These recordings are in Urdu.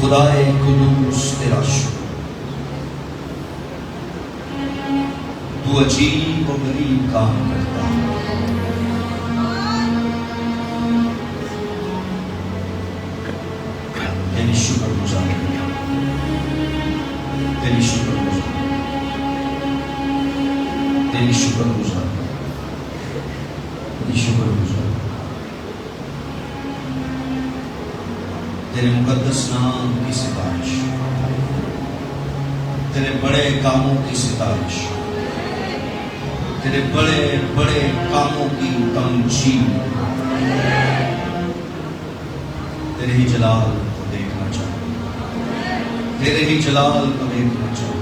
خدائے قدوس تیرا شکر، تو عجیب و غریب کام کرتا ہے۔ تیری شکر گزار، تیری شکر گزار، تیری شکر گزار، تیری شکر گزار، تیرے مقدس نام کی ستائش، تیرے بڑے کاموں کی ستائش، تیرے بڑے بڑے کاموں کی تمجید، تیرے ہی جلال کو دیکھنا چاہوں، تیرے ہی جلال کو دیکھنا چاہوں۔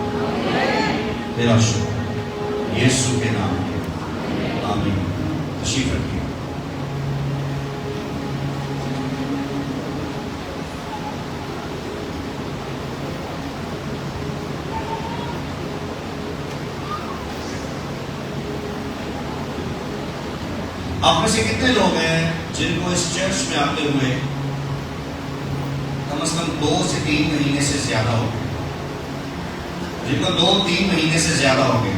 تیرا شکر یسوع کے نام میں، آمین۔ تشریف رکھیے۔ آپ میں سے کتنے لوگ ہیں جن کو اس چرچ میں آتے ہوئے کم از کم 2 سے 3 مہینے سے زیادہ ہو گئے؟ جن کو 2-3 مہینے سے زیادہ ہو گئے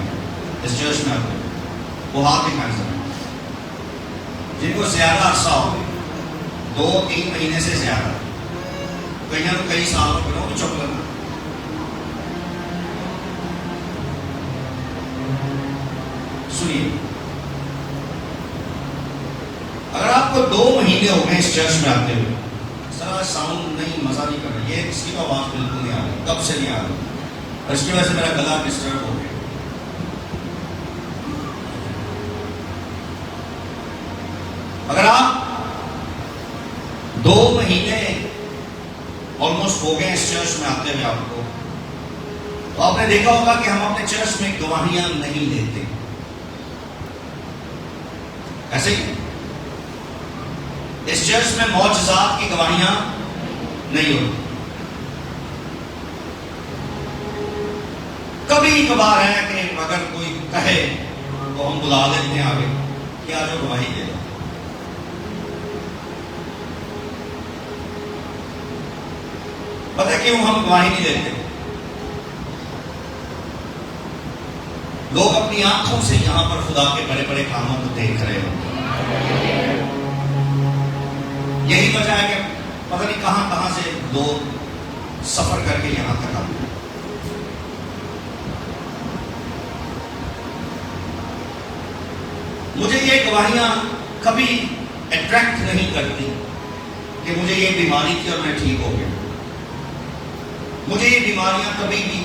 اس چرچ میں آتے ہوئے، وہ ہاتھ دکھائیں ذرا۔ جن کو زیادہ عرصہ ہو گئے، 2-3 مہینے سے زیادہ، کئی سالوں کے لوگ چپ لگنا۔ سنیے، اگر آپ کو 2 مہینے ہو گئے اس چرچ میں آتے ہوئے، سر ساؤنڈ نہیں، مزہ نہیں کر رہا، یہ اس کی آواز بالکل نہیں آ رہی، کب سے نہیں آ رہی، اور اس کی وجہ سے میرا گلا ڈسٹرب ہو گیا۔ اگر آپ 2 مہینے آلموسٹ ہو گئے اس چرچ میں آتے ہوئے آپ کو، تو آپ نے دیکھا ہوگا کہ ہم اپنے چرچ میں گواہیاں نہیں لیتے، ایسے ہی اس چرچ میں معجزات کی گواہیاں نہیں ہوتی۔ کبھی کبھار ہے کہ اگر کوئی کہے تو ہم بلا لیتے ہیں آگے کہ آ جو گواہی دے دو۔ پتہ کیوں ہم گواہی نہیں دیتے؟ لوگ اپنی آنکھوں سے یہاں پر خدا کے بڑے بڑے کاموں کو دیکھ رہے ہوتے ہیں۔ یہی وجہ ہے کہ پتہ نہیں کہاں کہاں سے لوگ سفر کر کے یہاں تک آتے ہیں۔ مجھے یہ گواہیاں کبھی اٹریکٹ نہیں کرتی کہ مجھے یہ بیماری تھی اور میں ٹھیک ہو گیا۔ مجھے یہ بیماریاں کبھی بھی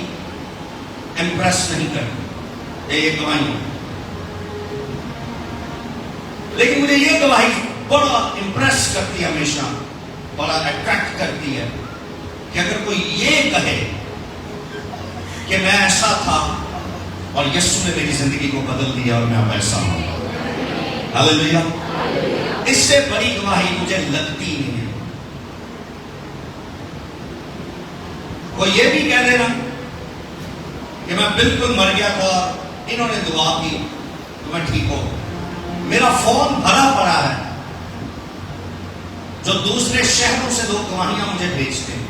امپریس نہیں کرتی، یہ گواہیاں۔ لیکن مجھے یہ گواہی بڑا امپریس کرتی ہے، ہمیشہ بڑا اٹریکٹ کرتی ہے کہ اگر کوئی یہ کہے کہ میں ایسا تھا اور یسوع نے میری زندگی کو بدل دیا اور میں اب ایسا ہوں۔ ہاللیلویا۔ اس سے بڑی گواہی مجھے لگتی نہیں ہے۔ کوئی یہ بھی کہہ دینا کہ میں بالکل مر گیا تھا، انہوں نے دعا کی تو میں ٹھیک ہو، میرا فون بھرا پڑا ہے، جو دوسرے شہروں سے لوگ گواہیاں مجھے بھیجتے ہیں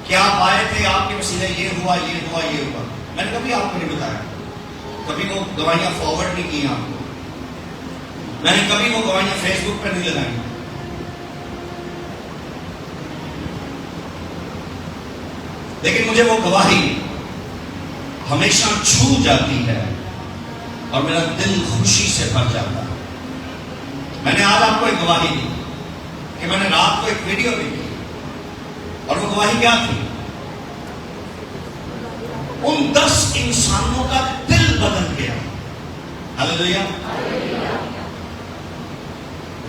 کہ آپ آئے تھے، آپ کے وسیلے یہ ہوا، یہ ہوا، یہ ہوا۔ میں نے کبھی آپ کو نہیں بتایا، کبھی وہ گواہیاں فارورڈ نہیں کی آپ کو، میں نے کبھی وہ گواہیاں فیس بک پر نہیں لگائی۔ لیکن مجھے وہ گواہی ہمیشہ چھو جاتی ہے اور میرا دل خوشی سے بھر جاتا ہے۔ میں نے آج آپ کو ایک گواہی دی کہ میں نے رات کو ایک ویڈیو دیکھی، اور وہ گواہی کیا تھی؟ ان 10 انسانوں کا دل بدل گیا۔ ہاللیلویا۔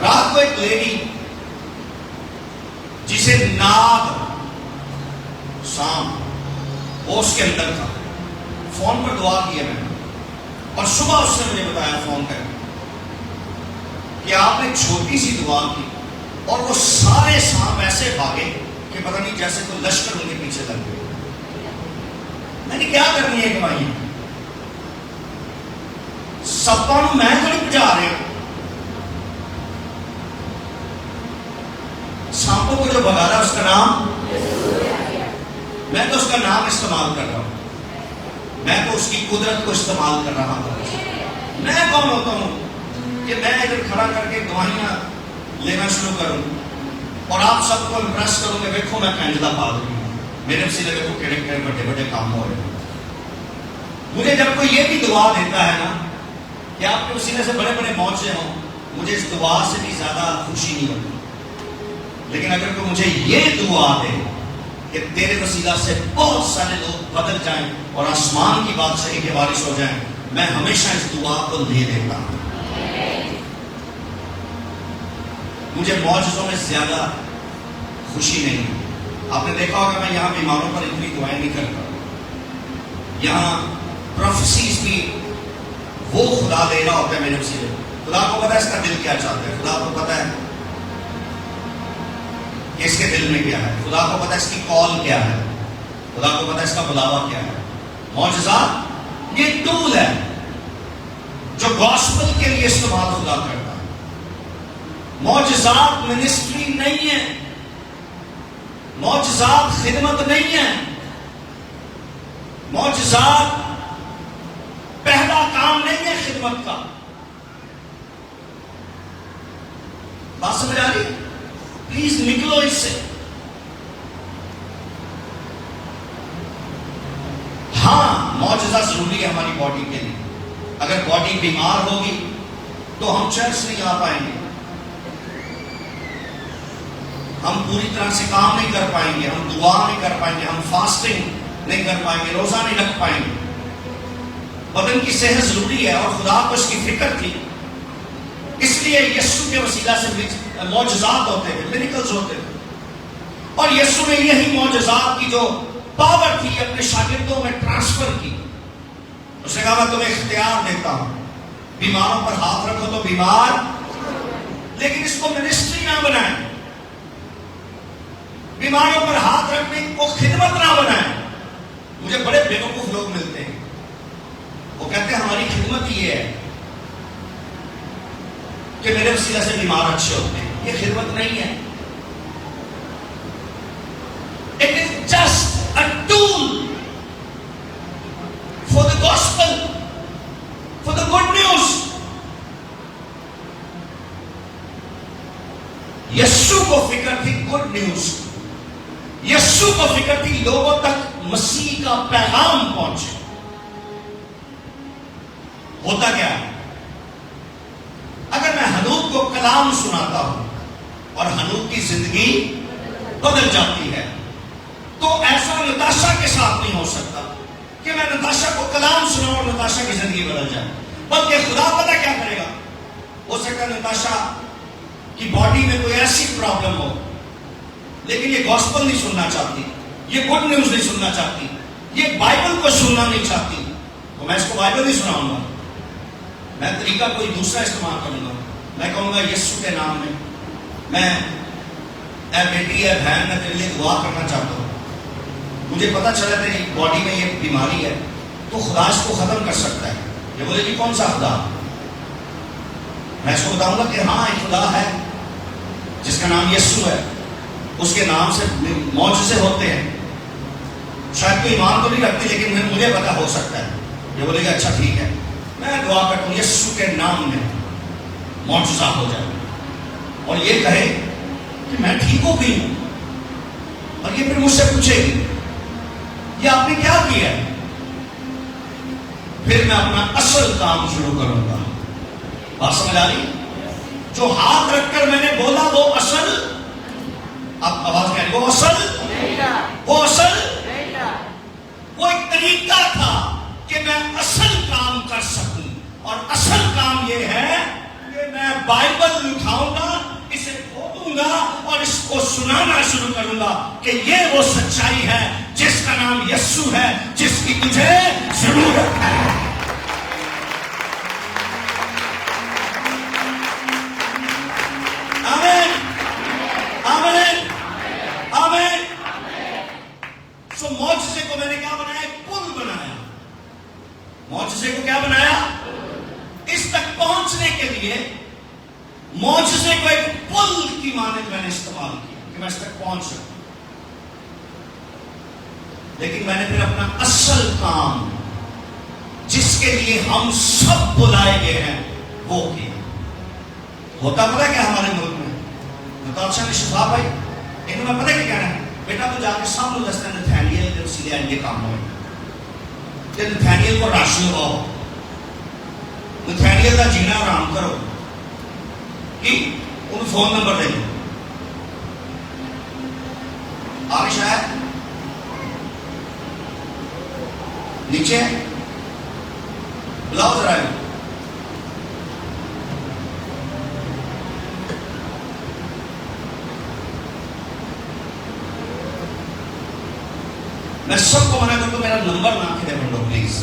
رات کو ایک لیڈی جسے ناگ سام وہ اس کے اندر تھا، فون پر دعا کیا میں نے، اور صبح اس نے مجھے بتایا فون کر کہ آپ نے چھوٹی سی دعا کی اور وہ سارے سانپ ایسے بھاگے کہ پتہ نہیں جیسے کوئی لشکر ان کے پیچھے لگ گئے۔ میں نے کیا کرنی ہے گواہی؟ سپاں میں تھوڑی بجا رہے ہوں، سانپوں کو جو بھگا رہا ہے اس کا نام میں تو اس کا نام استعمال کر رہا ہوں، میں تو اس کی قدرت کو استعمال کر رہا ہوں۔ میں کون ہوتا ہوں کہ میں ادھر کھڑا کر کے دعائیاں لینا شروع کروں اور آپ سب کو امپریس کروں کہ دیکھو میں کینڈلا پا رہی ہوں، میرے وسیلے دیکھو کیڑے بڑے بڑے کام ہو رہے ہیں۔ مجھے جب کوئی یہ بھی دعا دیتا ہے نا کہ آپ کے وسیلے سے بڑے بڑے معجزے ہوں، مجھے اس دعا سے بھی زیادہ خوشی نہیں ہوتی۔ لیکن اگر کوئی مجھے یہ دعا دے کہ تیرے وسیلہ سے بہت سارے لوگ بدل جائیں اور آسمان کی بادشاہی کے وارث ہو جائیں، میں ہمیشہ اس دعا کو لے لیتا ہوں۔ مجھے معجزوں میں زیادہ خوشی نہیں ہے۔ آپ نے دیکھا ہوگا میں یہاں بیماروں پر اتنی دعائیں نہیں کرتا، یہاں پروفیسیز بھی وہ خدا دے رہا ہوتا ہے میرے وسیلے۔ خدا کو پتا ہے اس کا دل کیا چاہتا ہے، خدا کو پتا ہے کہ اس کے دل میں کیا ہے، خدا کو پتا ہے اس کی کال کیا ہے، خدا کو پتا ہے اس کا بلاوا کیا ہے۔ معجزات یہ ٹول ہے جو گاسپل کے لیے استعمال خدا کرتا ہے۔ معجزات منسٹری نہیں ہے، معجزات خدمت نہیں ہے، معجزات پہلا کام نہیں ہے خدمت کا۔ بات سمجھ آ رہی؟ پلیز نکلو اس سے۔ ہاں معجزہ ضروری ہے ہماری باڈی کے لیے۔ اگر باڈی بیمار ہوگی تو ہم چرچ نہیں آ پائیں گے، ہم پوری طرح سے کام نہیں کر پائیں گے، ہم دعا نہیں کر پائیں گے، ہم فاسٹنگ نہیں کر پائیں گے، روزہ نہیں رکھ پائیں گے۔ بدن کی صحت ضروری ہے اور خدا کو اس کی فکر تھی، اس لیے یسوع کے وسیلہ سے معجزات ہوتے تھے، میریکلز ہوتے تھے۔ اور یسوع نے یہی معجزات کی جو پاور تھی اپنے شاگردوں میں ٹرانسفر کی۔ اس نے کہا میں تمہیں اختیار دیتا ہوں، بیماروں پر ہاتھ رکھو تو بیمار، لیکن اس کو منسٹری نہ بنائیں، بیماروں پر ہاتھ رکھنے کو خدمت نہ بنائیں۔ مجھے بڑے بیوقوف لوگ ملتے ہیں، وہ کہتے ہیں ہماری خدمت یہ ہے کہ میرے وسیلہ سے بیمار اچھے ہوتے ہیں۔ یہ خدمت نہیں ہے، it is just a tool for the gospel, for the good news۔ یسوع کو فکر تھی گڈ نیوز، یسوع کو فکر تھی لوگوں تک مسیح کا پیغام پہنچے۔ ہوتا کیا ہے؟ اگر میں حنوک کو کلام سناتا ہوں اور حنوک کی زندگی بدل جاتی ہے تو ایسا نتاشا کے ساتھ نہیں ہو سکتا کہ میں نتاشا کو کلام سناؤں اور نتاشا کی زندگی بدل جائے، بلکہ خدا پتہ کیا کرے گا، ہو سکتا ہے نتاشا کی باڈی میں کوئی ایسی پرابلم ہو لیکن یہ گاسپل نہیں سننا چاہتی، یہ گڈ نیوز نہیں سننا چاہتی، یہ بائبل کو سننا نہیں چاہتی، تو میں اس کو بائبل نہیں سناؤں گا، میں طریقہ کوئی دوسرا استعمال کروں گا۔ میں کہوں گا یسوع کے نام میں اے بیٹی اے بہن میں تیرے لیے دعا کرنا چاہتا ہوں، مجھے پتا چلا تیری باڈی میں یہ بیماری ہے، تو خدا اس کو ختم کر سکتا ہے۔ یہ بولے جی کون سا خدا؟ میں اس کو بتاؤں گا کہ ہاں ایک خدا ہے جس کا نام یسوع ہے، اس کے نام سے معجزے ہوتے ہیں۔ شاید کوئی ایمان تو نہیں رکھتی لیکن مجھے پتا ہو سکتا ہے۔ یہ بولے گا اچھا ٹھیک ہے، میں دعا کرتا ہوں یسوع کے نام میں معجزہ ہو جائے، اور یہ کہے کہ میں ٹھیک ہو گئی ہوں، اور یہ پھر مجھ سے پوچھے گی یہ آپ نے کیا کیا ہے، پھر میں اپنا اصل کام شروع کروں گا۔ بات سمجھ آ رہی؟ جو ہاتھ رکھ کر میں نے بولا وہ اصل، اب آواز کہہ رہی وہ اصل، وہ اصل، وہ ایک طریقہ تھا کہ میں اصل کام کر سکوں، اور اصل کام یہ ہے کہ میں بائبل اٹھاؤں گا، اسے کھولوں گا اور اس کو سنانا شروع کروں گا کہ یہ وہ سچائی ہے جس کا نام یسوع ہے، جس کی تجھے ضرورت ہے۔ آمین، آمین، آمین۔ سو معجزے کو میں نے کیا بنایا؟ پل بنایا۔ معجزے کو کیا بنایا؟ اس تک پہنچنے کے لیے معجزے کو ایک پل کی مانند میں نے استعمال کیا کہ میں اس تک پہنچ سکوں۔ لیکن میں نے پھر اپنا اصل کام جس کے لیے ہم سب بلائے گئے ہیں وہ کیا. ہوتا پتہ ہے کیا ہمارے ملک میں مطالعہ نے شفا بھائی انہوں نے پتہ کیا کہنا ہے, بیٹا تو جا کے سامنے دستا ہے نتھانیل کے وسیلے انڈے کام ہوئے کہ نتھانیل کو راشن لگاؤ, نتھانیل کا جینا آرام کرو, کہ انہوں فون نمبر دے دو. آگے شاید نیچے بلاؤ ذرا, میں سب کو منع کرتا ہوں میرا نمبر نہ کھلے بندو پلیز.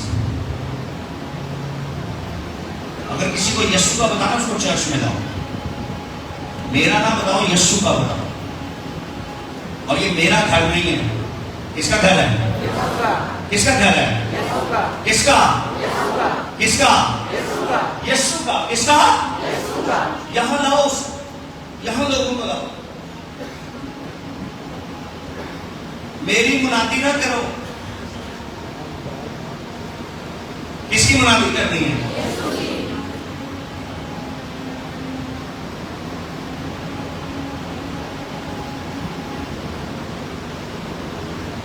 اگر کسی کو یسوع کا بتانا اس کو چرچ میں لاؤ, میرا نام بتاؤ, یسوع کا بتاؤ. اور یہ میرا گھر نہیں ہے, کس کا گھر ہے؟ کس کا گھر ہے؟ کس کا؟ کس کا؟ یسوع کا. کس کا؟ یہاں لاؤ, یہاں لوگوں کو لاؤ. میری منادی نہ کرو. کس کی منادی کرنی ہے؟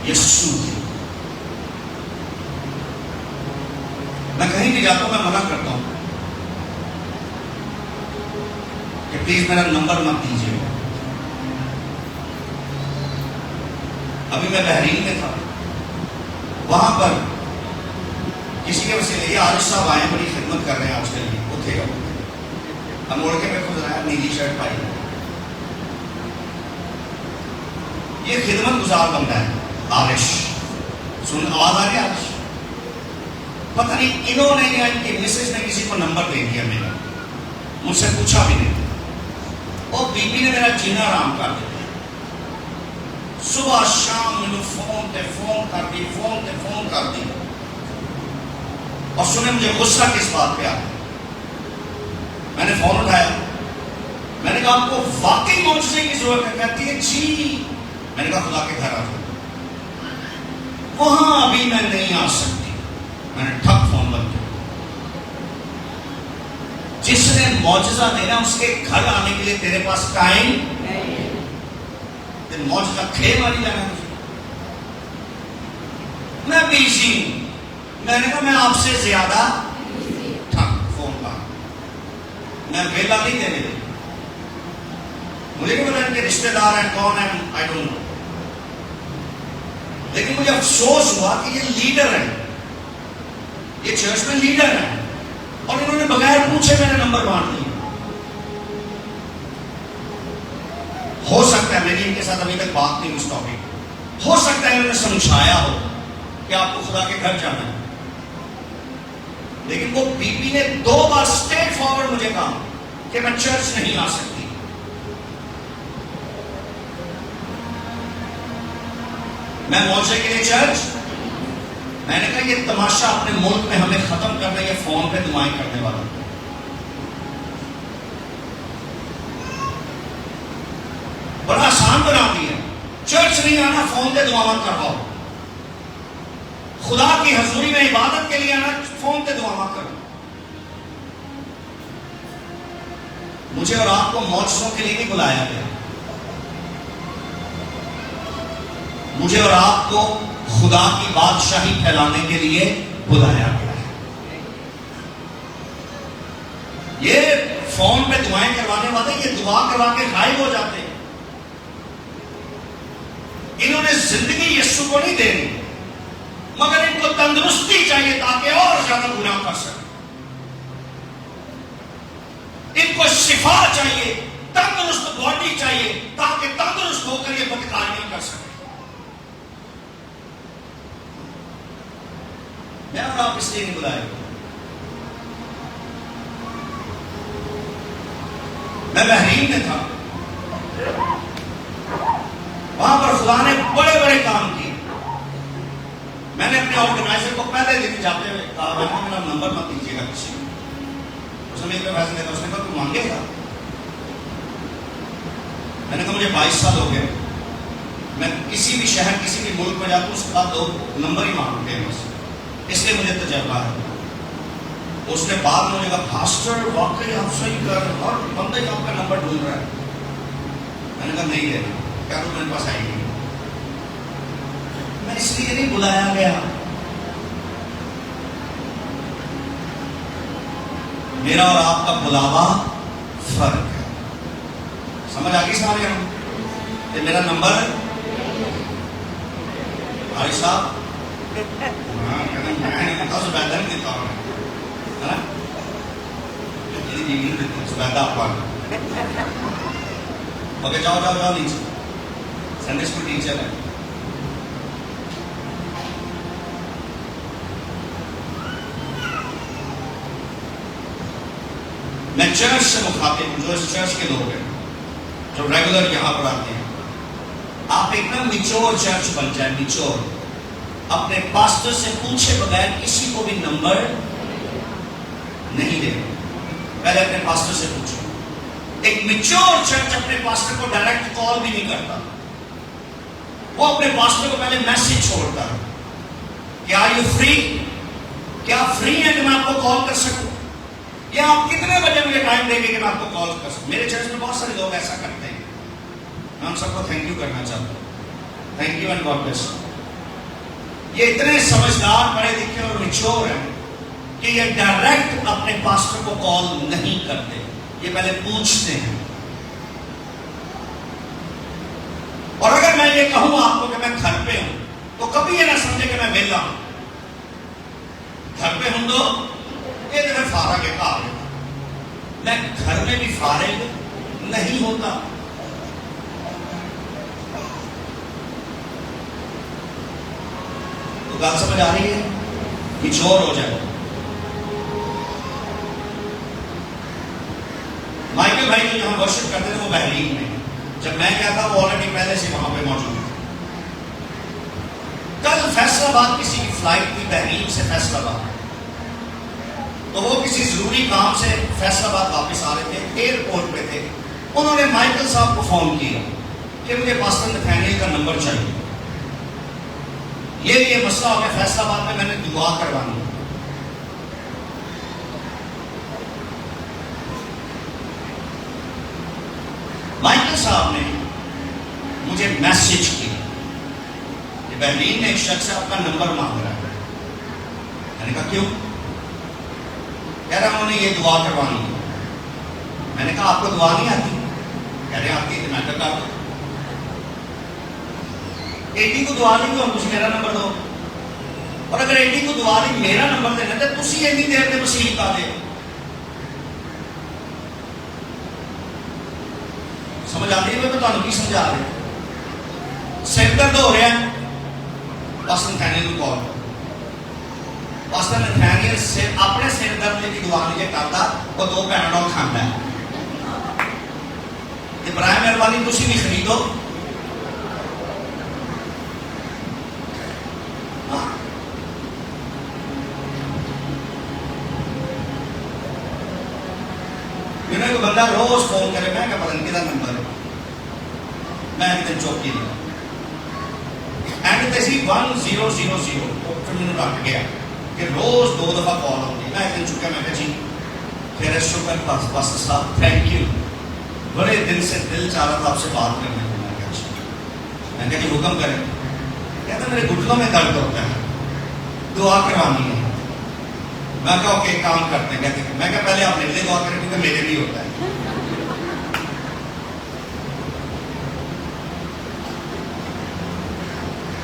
یسوع. میں کہیں بھی جاتا ہوں میں منع کرتا ہوں کہ پلیز میرا نمبر مت دیجیے. ابھی میں بحرین میں تھا, وہاں پر کسی کے وسیلے یہ عارف صاحب آئے, بڑی خدمت کر رہے ہیں آج کل. وہ تھے ہم اوڑھ کے میرے کو ذرا نیلی شرٹ پائی. یہ خدمت گزار بندہ ہے عارش. سن آواز آ رہی ہے عارش؟ پتہ نہیں انہوں نے یا ان کی مسز نے کسی کو نمبر دے دیا میرا, مجھ سے پوچھا بھی نہیں. اور بی بی نے میرا جینا آرام کر دیا. صبح شام میں فون تے فون کر دی, فون تے فون کر دی. اور سنیں مجھے غصہ کس بات پہ آیا. میں نے فون اٹھایا, میں نے کہا آپ کو واقعی معجزے کی ضرورت ہے؟ کہتی ہے جی. میں نے کہا خدا کے گھر آ جاؤ. وہاں ابھی میں نہیں آ سکتی. میں نے ٹھک فون بند کیا. جس نے معجزہ دینا اس کے گھر آنے کے لیے تیرے پاس ٹائم نہیں. معجزہ کھے والی جانا مجھے, میں بیزی ہوں. میں نے کہا میں آپ سے زیادہ ٹھک فون کا میں ویلا نہیں دینے دوں. مجھے نہیں پتا ان کے رشتے دار ہیں کون ہیں, آئی ڈونٹ نو. لیکن مجھے افسوس ہوا کہ یہ لیڈر ہیں, یہ چرچ میں لیڈر ہیں, اور انہوں نے بغیر پوچھے میرا نمبر بانٹ دیا. ہو سکتا ہے میری ان کے ساتھ ابھی تک بات نہیں اس ٹاپک. ہو سکتا ہے انہوں نے سمجھایا ہو کہ آپ کو خدا کے گھر جانا ہے. لیکن وہ بی بی نے 2 بار اسٹریٹ فارورڈ مجھے کہا کہ میں چرچ نہیں آ سکتی. میں معجزے کے لیے چرچ, میں نے کہا یہ تماشا اپنے ملک میں ہمیں ختم کرنا, یہ فون پہ دعائیں کرنے والا. بڑا آسان بنا دیا. چرچ نہیں آنا, فون پہ دعا کرواؤ. خدا کی حضوری میں عبادت کے لیے آنا, فون پہ دعا کرو. مجھے اور آپ کو معجزوں کے لیے نہیں بلایا گیا. مجھے اور آپ کو خدا کی بادشاہی پھیلانے کے لیے بلایا گیا ہے. یہ فون پہ دعائیں کروانے والے یہ دعا کروا کے غائب ہو جاتے ہیں. انہوں نے زندگی یسوع کو نہیں دینی, مگر ان کو تندرستی چاہیے تاکہ اور زیادہ گناہ کر سکے. ان کو شفا چاہیے, تندرست باڈی چاہیے تاکہ تندرست ہو کر یہ بدکاریاں کر سکے. میں اور آپ اس لیے نہیں بلائے. میں بحرین میں تھا, وہاں پر خدا نے بڑے بڑے کام کیے. میں نے اپنے آرگنائزر کو پہلے دن جاتے ہوئے کہا میرا نمبر مت دیجیے گا کسی کو. اس نے میرے پیسے دیتا, اس نے کہا تو مانگے گا. میں نے کہا مجھے 22 سال ہو گئے, میں کسی بھی شہر کسی بھی ملک میں جاتا ہوں اس کے بعد 2 نمبر ہی مانگتے ہیں بس، اس لیے مجھے تجربہ ہے۔ اس نے بعد میں مجھے کہا پاسٹر واقعی آپ صحیح کر رہے ہیں، اور بندہ ہی آپ کا نمبر ڈھونڈ رہا ہے۔ میں نے کہا نہیں ہے، کیا تو میرے پاس آئی نہیں، میں اس لیے نہیں بلایا گیا۔ میرا اور آپ کا بلاوا فرق ہے، سمجھ آ گئی سارے ہم؟ یہ میرا نمبر بھائی صاحب زبیدہ نہیں دیتا ہوں، زبیدہ آپ اوکے جاؤ جاؤ جاؤ نیچے، سنڈے اسکول ٹیچر ہے۔ میں چرچ سے مخاطب ہوں، جو اس چرچ کے لوگ ہیں جو ریگولر یہاں پر آتے ہیں، آپ ایک نا میچور چرچ بن جائے، میچور، اپنے پاسٹر سے پوچھے بغیر کسی کو بھی نمبر نہیں دے، پہلے اپنے پاسٹر سے پوچھو۔ ایک میچور چرچ اپنے پاسٹر کو ڈائریکٹ کال بھی نہیں کرتا، وہ اپنے پاسٹر کو پہلے میسج چھوڑتا ہے کہ آر یو فری، کیا فری ہے کہ میں آپ کو کال کر سکوں، یا آپ کتنے بجے مجھے ٹائم دیں گے کہ میں آپ کو کال کر سکوں۔ میرے چرچ میں بہت سارے لوگ ایسا کرتے ہیں، میں ان سب کو تھینک یو کرنا چاہتا ہوں، thank you and God bless. یہ اتنے سمجھدار، پڑھے لکھے اور میچور ہیں کہ یہ ڈائریکٹ اپنے پاسٹر کو کال نہیں کرتے، یہ پہلے پوچھتے ہیں۔ اور اگر میں یہ کہوں آپ کو کہ میں گھر پہ ہوں تو کبھی یہ نہ سمجھے کہ میں ویلا ہوں، گھر پہ ہوں تو یہ جو ہے فارغ ہے کار ہے، میں گھر میں بھی فارغ نہیں ہوتا۔ تو بات سمجھ آ رہی ہے؟ میچور ہو جائے۔ مائیکل بھائی جو یہاں ورشپ کرتے تھے وہ بحرین میں، جب میں گیا تھا وہ آلریڈی پہلے سے وہاں پہ موجود تھے۔ کل فیصل آباد کسی کی فلائٹ تھی بحرین سے فیصل آباد، تو وہ کسی ضروری کام سے فیصل آباد واپس آ رہے تھے، ایئرپورٹ پہ تھے، انہوں نے مائیکل صاحب کو فون کیا کہ مجھے پاسٹر نتھانیل کا نمبر چاہیے، یہ مسئلہ ہو گیا فیصل آباد میں، میں نے دعا کروانی۔ مائیکل صاحب نے مجھے میسج کیا کہ بحرین میں ایک شخص آپ کا نمبر مانگ رہا ہے۔ میں نے کہا کیوں؟ کہہ رہا انہوں نے یہ دعا کروانی ہے۔ میں نے کہا آپ کو دعا نہیں آتی؟ کہہ رہے آتی ہے، میں کہا کر دو۔ ایٹی کو دعا نہیں تو مجھے میرا نمبر دو، اور اگر ایٹی کو دعا نہیں میرا نمبر دینا تو تسی اینی دیر میں مسیح کا دے۔ سمجھ آتی ہے؟ میں تو تمہیں کی سمجھا رہا ہوں، سر درد ہو رہا ہے، پاسٹر نتھانیل کو کال کرو۔ پاسٹر نتھانیل اپنے سر درد کی دعا نہیں کرتا، وہ 2 پیناڈول کھانا ہے۔ برائے مہربانی تسی بھی خریدو۔ میرے کو بندہ روز فون کرے، میں کہا پتہ نہیں کدھر نمبر ہے، میں ایک دن چوکی لیا اینڈ تیسی 1000، پھر مجھے رکھ گیا کہ روز 2 دفعہ کال ہوتی۔ میں ایک دن چکا، میں کہا جی پھر شکر پاسٹر صاحب تھینک یو، بڑے دل سے دل چاہ رہا تھا آپ سے بات کرنے کو۔ میں کہا اچھا، میں کہا جی حکم کریں۔ کہتا میرے گھٹنوں میں درد ہوتا ہے، دعا کروانی ہے۔ میں کہا اوکے ایک کام کرتے ہیں، کہتے میں کہا پہلے آپ میرے لیے دعا کریں کیونکہ میرے بھی ہوتا ہے۔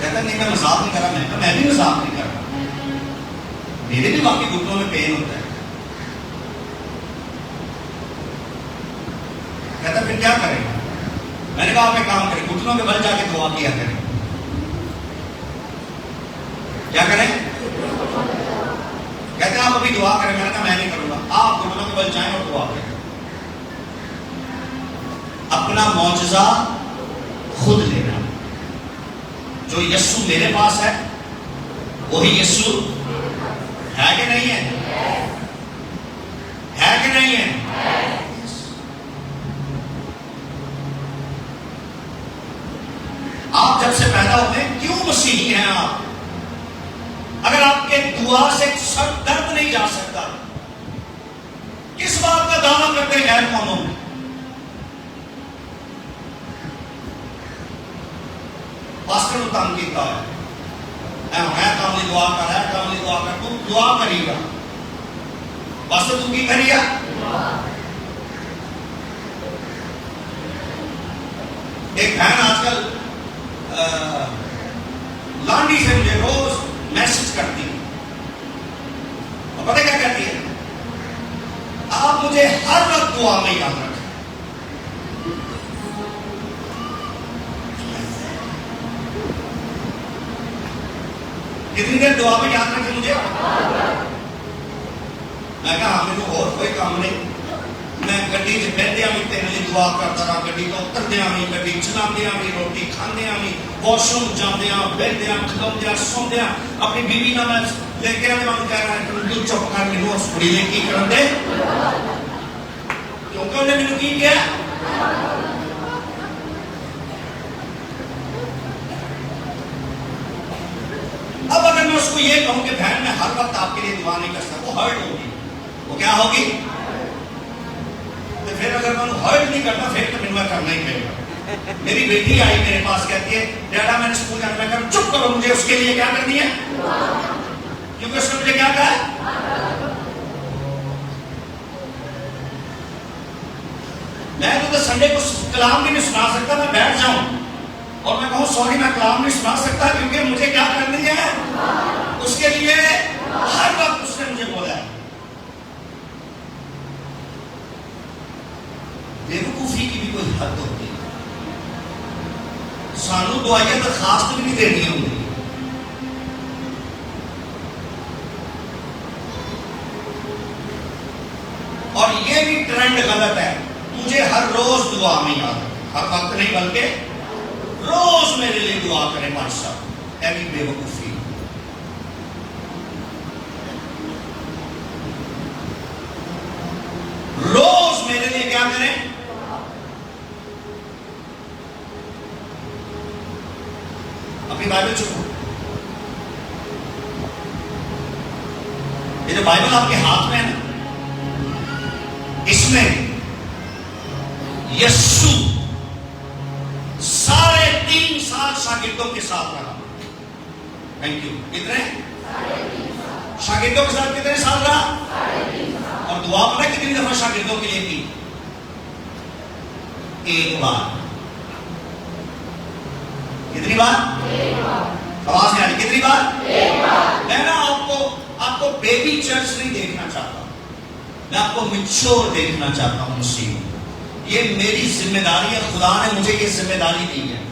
کہتا نہیں میں مذاق نہیں کر رہا، میں کہا میں بھی مذاق نہیں کر رہا، میرے بھی باقی گھٹنوں میں پین ہوتا ہے۔ کہتا پھر کیا کریں؟ میں نے کہا آپ ایک کام کریں، گھٹنوں کے بل جا کے دعا کیا کریں۔ کیا کریں؟ کہتے ہیں آپ ابھی دعا کریں۔ میں نے کہا میں نہیں کروں گا، آپ گھٹنوں کے بل جائیں اور دعا کریں۔ اپنا معجزہ خود لینا، جو یسوع میرے پاس ہے وہی یسوع ہے کہ نہیں ہے؟ ہے کہ نہیں ہے؟ آپ جب سے پیدا ہوئے کیوں مسیحی ہیں آپ؟ اگر آپ کے دعا سے سر درد نہیں جا سکتا، کس بات کا دعویٰ کرتے ہیں غیر قوموں میں؟ پاسٹر نے تنگ کیتا ہے، میں کاملی دعا کر رہا ہے، کاملی دعا کر، تو دعا کری گا پاسٹر، تو کی کری گا؟ ایک بہن آج کل لانڈی سے مجھے روز میسج کرتی ہے، اور پتہ کیا کہتی ہے؟ آپ مجھے ہر وقت دعا میں یاد رکھیں۔ کتنی دیر دعا میں یاد رکھیں مجھے؟ میں کہا ہمیں تو اور کوئی کام نہیں، میں گڈی سے بہدیا بھی تیرے لیے دعا کرتا رہا، گڈی تو اتردیا بھی، گڈی چلاندیا بھی، روٹی کھاندیا بھی، واش روم جاندیا، بہدیا، کھلوندیا، سوندیا، اپنی بیوی نہ میں لے کے آنے والوں کہہ رہا ہے تو چپ کر مینوں اس کڑی نے کی کرن دے، کیونکہ انہیں مینوں کی کیا؟ اب اگر میں اس کو یہ کہوں کہ بہن میں ہر وقت آپ کے لیے دعا نہیں کر سکتا، وہ ہرٹ ہوگی، وہ کیا ہوگی؟ تو پھر اگر میں ہرٹ نہیں کرتا پھر تو میں کرنا ہی پڑے گا۔ میری بیٹی آئی میرے پاس کہتی ہے ڈیڈا میں نے اسکول جانا، میں کہا چپ کرو، مجھے اس کے لیے کیا کرنی ہے؟ کیونکہ اس نے مجھے کیا کہا ہے؟ میں تو سنڈے کو کلام بھی نہیں سنا سکتا، میں بیٹھ جاؤں اور میں کہوں سوری میں کلام نہیں سنا سکتا کیونکہ مجھے کیا کرنی ہے؟ اس کے لیے ہر وقت اس نے مجھے بولا ہے۔ بیوقوفی کی بھی کوئی حد ہوتی ہے، سانو دعائیں درخواست بھی نہیں دینی ہوتی۔ اور یہ بھی ٹرینڈ غلط ہے، مجھے ہر روز دعا میں یاد ہے، ہر وقت نہیں بلکہ روز میرے لیے دعا کریں بھائی صاحب، یہ بھی بے وقوفی۔ روز میرے لیے کیا کریں؟ اپنی بائبل چکو، یہ جو بائبل آپ کے ہاتھ میں ہے نا، اس میں یسوع ساڑھے 3 سال شاگردوں کے ساتھ رہا۔ Thank you. کتنے شاگردوں کے ساتھ کتنے سال رہا؟ اور دعا پتہ کتنی دفعہ شاگردوں کے لیے کی؟ ایک بار۔ کتنی بار؟ آواز نہیں آ رہی، کتنی بار؟ میں نا آپ کو بیبی چرچ نہیں دیکھنا چاہتا، میں آپ کو میچور دیکھنا چاہتا ہوں مسیح۔ یہ میری ذمہ داری ہے، خدا نے مجھے یہ ذمہ داری دی ہے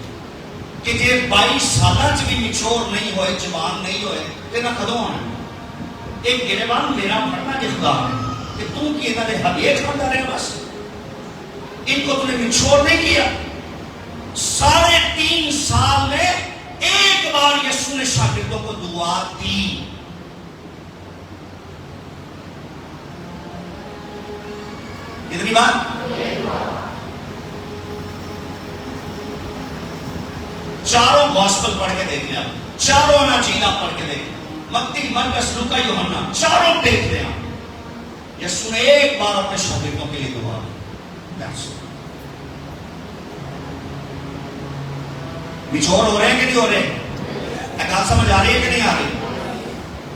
کہ یہ 22 سالہ بھی میچور نہیں ہوئے، جوان نہیں ہوئے، تو نہ کدوں آنا ایک گریبان میرا پڑھنا کہ خدا نے کہ تم کی انہوں نے حبیت کھانا رہے بس، ان کو تم نے میچور نہیں کیا۔ 3.5 سال میں ایک بار یسوع نے شاگردوں کو دعا دی۔ کتنی بار؟ چاروں گوسپل پڑھ کے دیکھ لیں، چاروں اناجیل آپ پڑھ کے دیکھ لیں، متی، مرکز، لوکا، یوحنا، چاروں دیکھ لیں۔ یسوع نے ایک بار اپنے شاگردوں کے لیے دعا دی۔ بچھوڑ ہو رہے ہیں کہ نہیں ہو رہے؟ گل سمجھ آ رہی ہے کہ نہیں آ رہی؟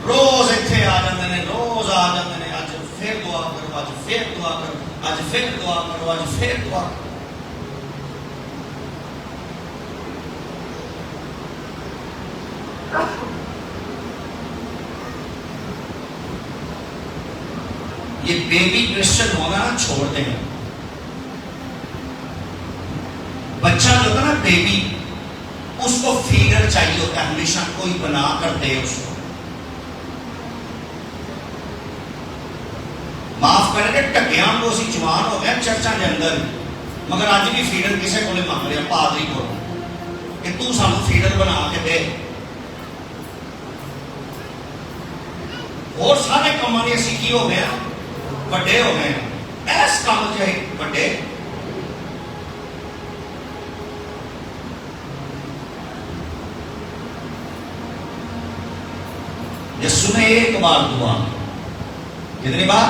روز اتنے آ جاتے ہیں، روز آ جاتے ہیں، اج پھر دعا کرو، اج پھر دعا کرو، اج پھر دعا کرو، اج پھر دعا کرو۔ یہ بیبی کرسچن ہونا چھوڑتے ہیں۔ بچہ جو ہوتا ہے نا بیبی، اس کو فیڈر چاہیے ہوتا ہے، ہمیشہ کوئی بنا کر دے اس کو۔ معاف کریں کہ ٹکیاں کو اسی جوان ہو گئے چرچاں کے اندر، مگر آج بھی فیڈر کسے کو نہیں مانگ رہے، پادری کو کہ تو سانو فیڈر بنا کے دے۔ اور سارے کمانے اسی کی ہو گئے، بڑے ہو گئے، ایس کام چاہیے بڑے۔ 2 یسوع نے ایک بار دعا کی. کتنی بار؟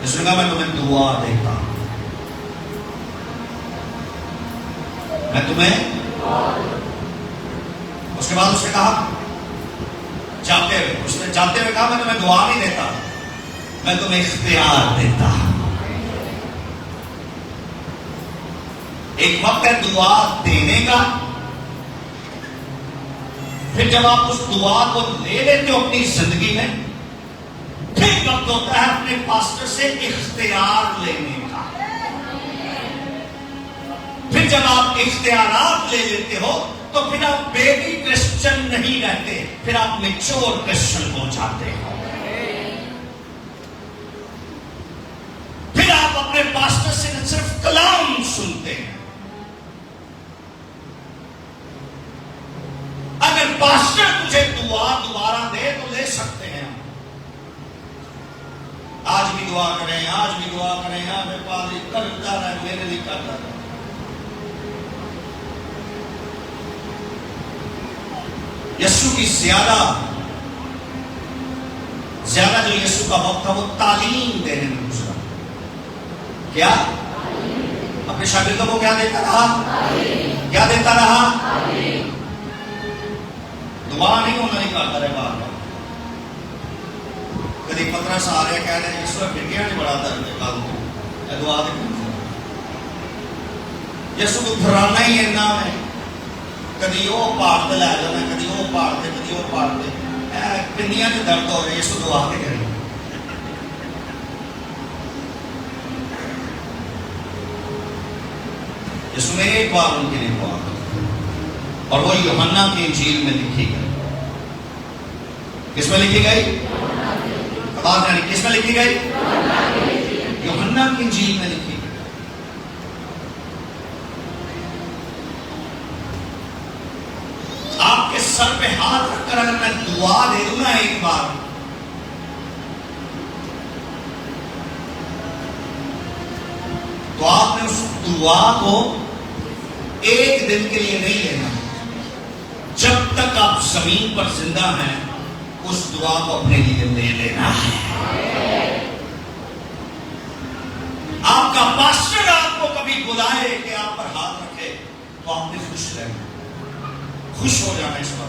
یسوع نے کہا میں تمہیں دعا دیتا ہوں. میں تمہیں. اس کے بعد اس نے کہا جاتے ہوئے کہا میں تمہیں دعا نہیں دیتا، میں تمہیں اختیار دیتا ہوں. ایک وقت ہے دعا دینے کا، پھر جب آپ اس دعا کو لے لیتے ہو اپنی زندگی میں، پھر وقت ہوتا ہے اپنے پاسٹر سے اختیار لینے کا. پھر جب آپ اختیارات لے لیتے ہو تو پھر آپ بیبی کرسچن نہیں رہتے، پھر آپ میچور کرسچن ہو جاتے ہو. پھر آپ اپنے پاسٹر سے نہ صرف کلام سنتے ہیں. اگر پاسٹر تجھے دعا دوبارہ دے تو لے سکتے ہیں. آج بھی دعا کریں، آج بھی دعا کریں، آج پادری کرتا رہے، میرے لیے کرتا رہے. یسوع کی زیادہ جو یسوع کا وقت تھا وہ تعلیم دینے میں گزرا. کیا؟ اپنے شاگردوں کو کیا دیتا رہا؟ کیا دیتا رہا؟ دعا نہیں ہونا نہیں کرتا رہے. بار بار کدی پترس آ رہے کہہ رہے یسوع پھٹیاں نہیں بڑھاتا رہتے کل کو دعا دے. یسوع کو پھرانا ہی ہے نام ہے. کدی وہ پہاڑ پہ لے جانا، کدی وہ پہاڑ پہ، کدی وہ پہاڑ پہ. پنڈیاں سے درد ہو رہے یسوع دعا کے کریں. یسوع نے ایک بار ان کے لیے دعا کی اور وہ یوحنا کی انجیل میں لکھی گئی. کس میں لکھی گئی؟ کس میں لکھی گئی؟ یوحنا کی انجیل میں لکھی گئی. آپ کے سر پہ ہاتھ رکھ کر اگر میں دعا دے دوں نا ایک بار، تو آپ نے اس دعا کو ایک دن کے لیے نہیں لینا. جب تک آپ زمین پر زندہ ہیں اس دعا کو اپنے لیے لے لینا ہے. آپ کا پاسٹر آپ کو کبھی بلائے کہ آپ پر ہاتھ رکھے تو آپ نے خوش رہنا، خوش ہو جانا اس پر.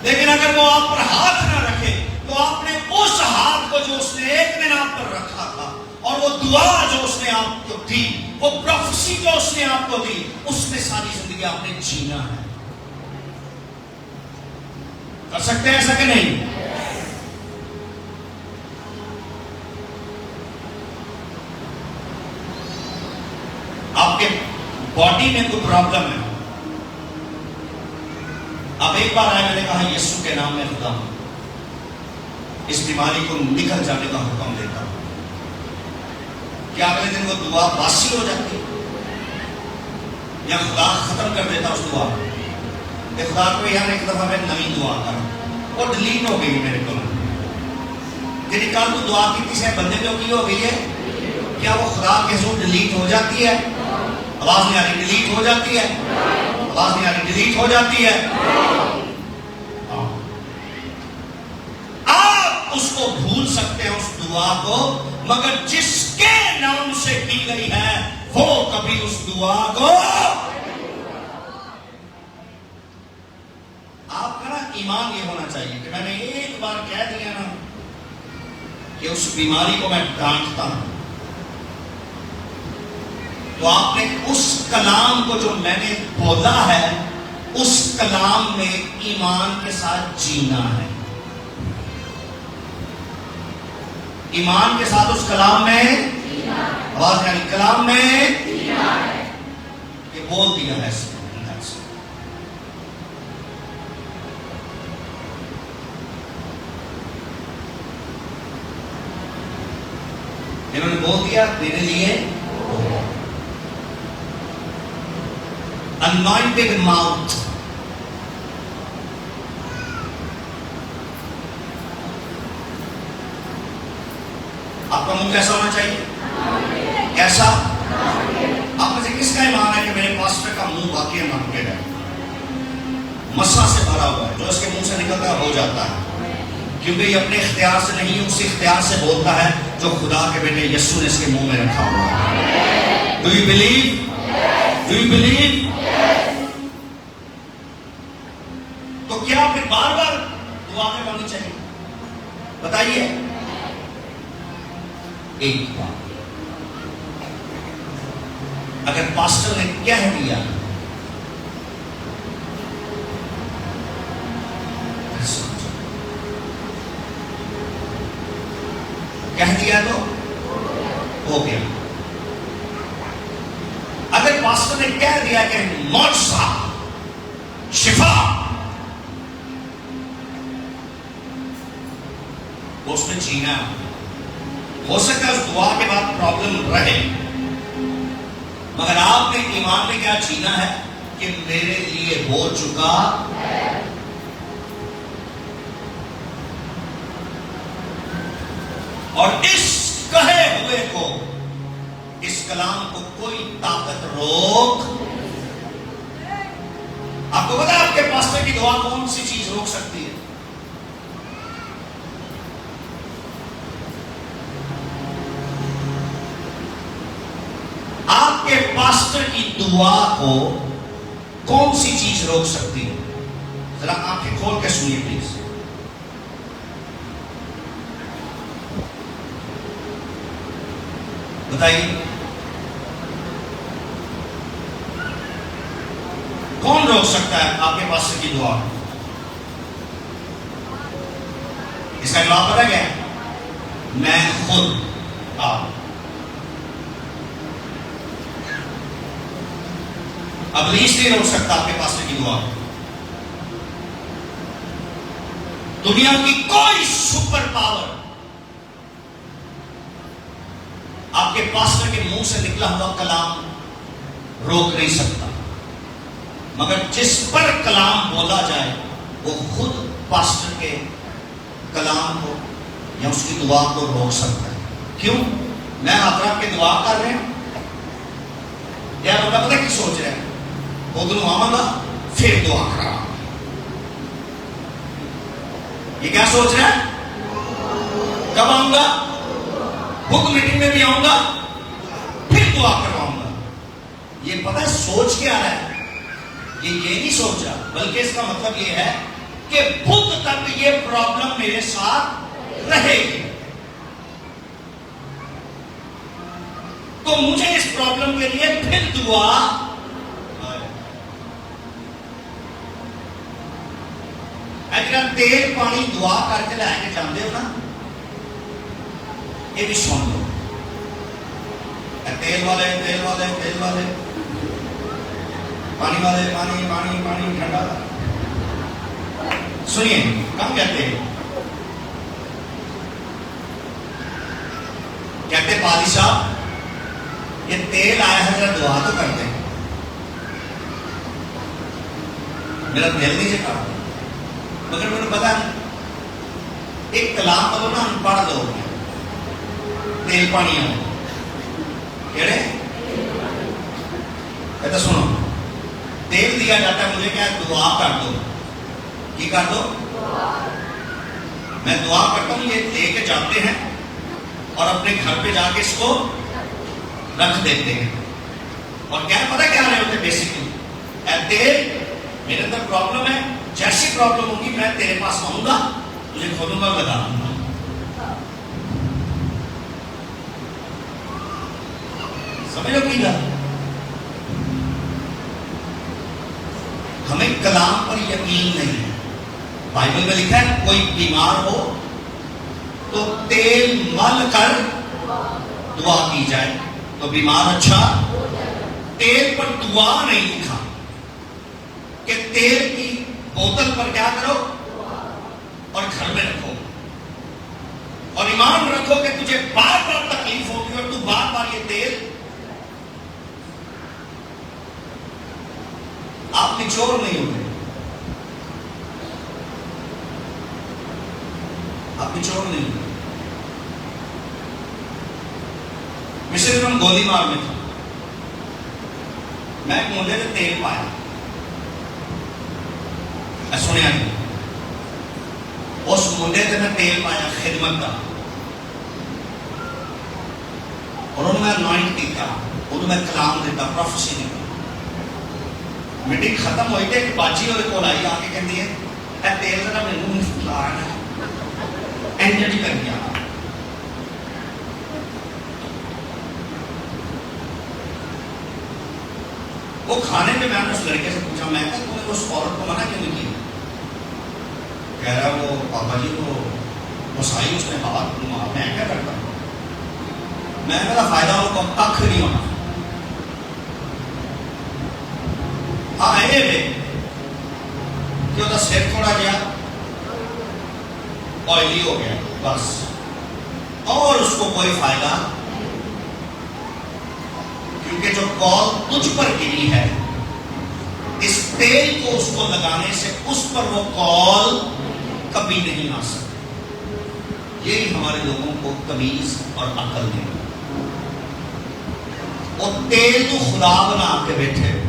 لیکن اگر وہ آپ پر ہاتھ نہ رکھے تو آپ نے اس ہاتھ کو جو اس نے ایک دن آپ پر رکھا تھا اور وہ دعا جو اس نے آپ کو دی، وہ پروفیسی جو اس نے آپ کو دی، اس میں ساری زندگی آپ نے جینا ہے. کر سکتے ہیں ایسا کہ نہیں؟ آپ کے باڈی میں کوئی پرابلم ہے، اب ایک بار آئے میں نے کہا یسوع کے نام میں خدا اس بیماری کو نکل جانے کا حکم دیتا ہوں. کیا اگلے دن وہ دعا باسی ہو جاتی یا خدا ختم کر دیتا اس دعا کو؟ خدا کو یار ایک دفعہ میں نئی دعا کر، وہ ڈیلیٹ ہو گئی میرے کو. تیری کل تو دعا کی تھی سے بندے پہ کی ہو گئی ہے، کیا وہ خدا کے حضور ڈیلیٹ ہو جاتی ہے؟ آواز نہیں آ رہی. ڈیلیٹ ہو جاتی ہے؟ آواز نہیں آ رہی. ڈیلیٹ ہو جاتی ہے. آپ اس کو بھول سکتے ہیں اس دعا کو، مگر جس کے نام سے کی گئی ہے وہ کبھی اس دعا کو. آپ کا نا ایمان یہ ہونا چاہیے کہ میں نے ایک بار کہہ دیا نا کہ اس بیماری کو میں ڈانٹتا ہوں، تو آپ نے اس کلام کو جو میں نے بولا ہے اس کلام میں ایمان کے ساتھ جینا ہے. ایمان کے ساتھ اس کلام میں آواز یعنی کلام میں یہ بول دیا ہے. انہوں نے بول دیا میرے لیے anointed mouth. آپ کا منہ کیسا ہونا چاہیے؟ کیسا؟ آپ میں سے کس کا ایمان ہے کہ میرے پاسٹر کا منہ واقعی منکر ہے، مسا سے بھرا ہوا ہے، جو اس کے منہ سے نکلتا ہے ہو جاتا ہے، کیونکہ یہ اپنے اختیار سے نہیں، اس اختیار سے بولتا ہے جو خدا کے بیٹے یسوع نے اس کے منہ میں رکھا ہوا ہے۔ Do you believe? Do you believe? تو کیا پھر بار بار دعا کرنی چاہیے؟ بتائیے ایک بات، اگر پاسٹر نے کہہ دیا تو ہو گیا۔ اگر پاسٹر نے کہہ دیا کہ معجزہ، شفا، اس میں جینا، ہو سکتا ہے اس دعا کے بعد پرابلم رہے، مگر آپ نے ایمان میں کیا جینا ہے کہ میرے لیے ہو چکا ہے۔ اور اس کہے ہوئے کو، اس کلام کو کوئی طاقت روک۔ آپ کو پتا ہے آپ کے پاسٹر کی دعا کون سی چیز روک سکتی ہے؟ آپ کے پاسٹر کی دعا کو کون سی چیز روک سکتی ہے؟ ذرا آنکھیں کھول کے سنیے پلیز۔ بتائیے کون روک سکتا ہے آپ کے پاسٹر کی دعا؟ اس کا جواب پتہ کیا ہے؟ میں خود۔ آپ ابلیس نہیں روک سکتا آپ کے پاسٹر کی دعا۔ دنیا کی کوئی سپر پاور آپ کے پاسٹر کے منہ سے نکلا ہوا کلام روک نہیں سکتا، مگر جس پر کلام بولا جائے وہ خود پاسٹر کے کلام کو یا اس کی دعا کو روک سکتا ہے۔ کیوں؟ میں حضرات کے دعا کر رہے ہیں، یا بندہ پتہ کی سوچ رہے ہیں، ادھر آؤں گا پھر دعا کرا۔ یہ کیا سوچ رہا ہے؟ کب آؤں گا؟ بک میٹنگ میں بھی آؤں گا پھر دعا کرواؤں گا۔ یہ پتہ ہے سوچ کیا ہے؟ یہ نہیں سوچا، بلکہ اس کا مطلب یہ ہے کہ بدھ تک یہ پرابلم میرے ساتھ رہے گی، تو مجھے اس پرابلم کے لیے پھر دعا۔ اگر تیل پانی دعا کر کے لے کے جاندے ہو نا، یہ بھی سن لو، تیل والے تیل والے تیل والے، پانی والے پانی پانی پانی ٹھنڈا۔ سنیے کم کہتے ہیں، کہتے پادری صاحب یہ تیل آیا ہے ذرا دعا تو کرتے ہیں۔ میرا دل نہیں چاہتا، مگر مجھے پتا ہے ایک کلام کرو نا ان پڑھ لوگ تیل پانی آئے کہڑے کہتا سنو، تیل دیا جاتا ہے مجھے کیا دعا کر دو، کی کر دو، میں دعا کرتا ہوں، یہ لے کے جاتے ہیں اور اپنے گھر پہ جا کے اس کو رکھ دیتے ہیں، اور کیا پتا کیا رہے ہوتے بیسکلی، اے تیل میرے اندر پرابلم ہے، جیسی پرابلم ہوگی میں تیرے پاس آؤں گا، تجھے کھولوں گا، لگا دوں گا۔ سمجھو کی بات؟ ہمیں کلام پر یقین نہیں ہے۔ بائبل میں لکھا ہے کوئی بیمار ہو تو تیل مل کر دعا کی جائے تو بیمار اچھا۔ تیل پر دعا نہیں لکھا کہ تیل کی بوتل پر کیا کرو اور گھر میں رکھو اور ایمان رکھو کہ تجھے بار بار تکلیف ہوگی اور تو بار بار یہ تیل آپ نچوڑ نہیں ہوتے، آپ نچوڑ نہیں ہوتے۔ مصر میں گولی مار میں تھا، میں ایک منڈے سے تیل پایا، سنیا نہیں، اس منڈے سے میں تیل پایا خدمت کا، اور انہوں نے انوائنٹ کیا، انہوں نے کلام دیتا، پروفیسی دیتا۔ میٹنگ ختم ہوئی تھی، ایک باجی وہ کول آئی، آ کے کہتی ہے اے تیل ذرا مینوں لانا ہے، اینجل ہی کر گیا۔ وہ کھانے میں نے اس لڑکے سے پوچھا، میں کہا تم نے اس عورت کو منع کیوں نہیں کیا؟ کہہ رہا وہ پاپا جی وہ مسائی اس نے ہاتھ مار، میں کیا کرتا؟ میں کہا فائدہ ان کو کھ نہیں ہونا۔ ہاں یہ کہ وہ سر تھوڑا گیا آئلی ہو گیا بس، اور اس کو کوئی فائدہ، کیونکہ جو کال تجھ پر گری ہے اس تیل کو اس کو لگانے سے اس پر وہ کال کبھی نہیں آ سکتی۔ یہی ہمارے لوگوں کو تمیز اور عقل دے، وہ تیل تو خدا بنا کے بیٹھے ہو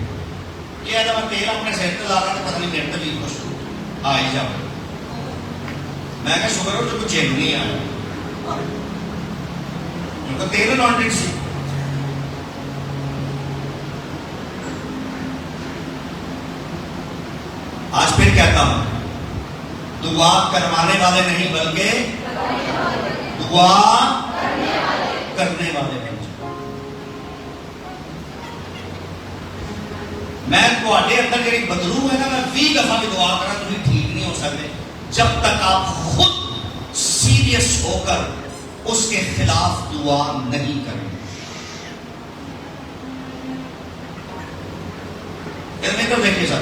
کہ اگر میں تیل اپنے سر پہ لا رہا تو پتہ نہیں میرے بھی خوش آئی جا، میں کہ شکر ہو جو کچھ چینج نہیں آیا، ان کا تیل انوائنٹڈ سی۔ آج پھر کہتا ہوں، دعا کروانے والے نہیں بلکہ دعا کرنے والے بن جائیں۔ میں تھوڑے اندر جی بدلو ہے نا، میں 20 دفعہ بھی دعا کرا تھی ٹھیک نہیں ہو سکتے جب تک آپ خود سیریس ہو کر اس کے خلاف دعا نہیں کریں۔ ادھر دیکھیے سر،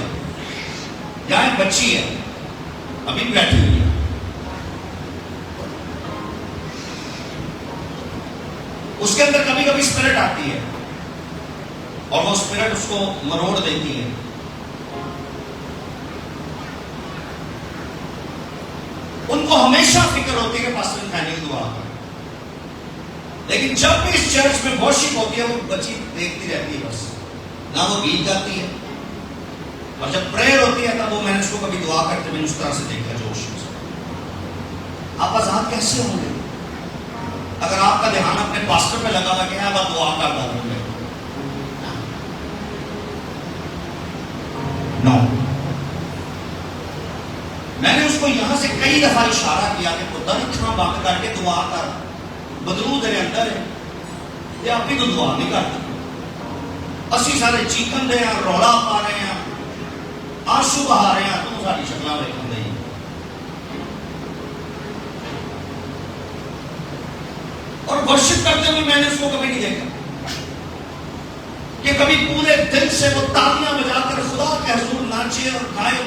یہاں ایک بچی ہے ابھی بیٹھی ہوئی ہے، اس کے اندر کبھی کبھی اسپرٹ آتی ہے اور وہ اسپرٹ اس کو مروڑ دیتی ہے۔ ان کو ہمیشہ فکر ہوتی ہے کہ پاسٹر نتھانیل دعا کرے، لیکن جب بھی اس چرچ میں ورشپ ہوتی ہے وہ بچی دیکھتی رہتی ہے، بس نہ وہ گیت گاتی ہے، اور جب پریئر ہوتی ہے تب وہ میں نے اس کو کبھی دعا کرتے میں نے اس طرح سے دیکھا جوش میں۔ آپ آزاد کیسے ہوں گے اگر آپ کا دھیان اپنے پاسٹر پہ لگا ہوا کہ آپ دعا کر رہا ہوں گے؟ نو، میں نے اس کو یہاں سے کئی دفعہ اشارہ کیا کہ خدا اتنا بند کر کے دعا کر، بدلو تیرے اندر ہے، یہ آپ ہی تو دعا نہیں کرتے، اسی سارے چیخن دے ہیں، رولا پا رہے ہیں، آنسو بہا رہے ہیں، تم ساری شکلیں دیکھن دے۔ اور ورشپ کرتے ہوئے میں نے اس کو کبھی نہیں دیکھا کہ کبھی پورے دل سے وہ تالیاں بجا کر خدا کے حضور ناچے اور گائے۔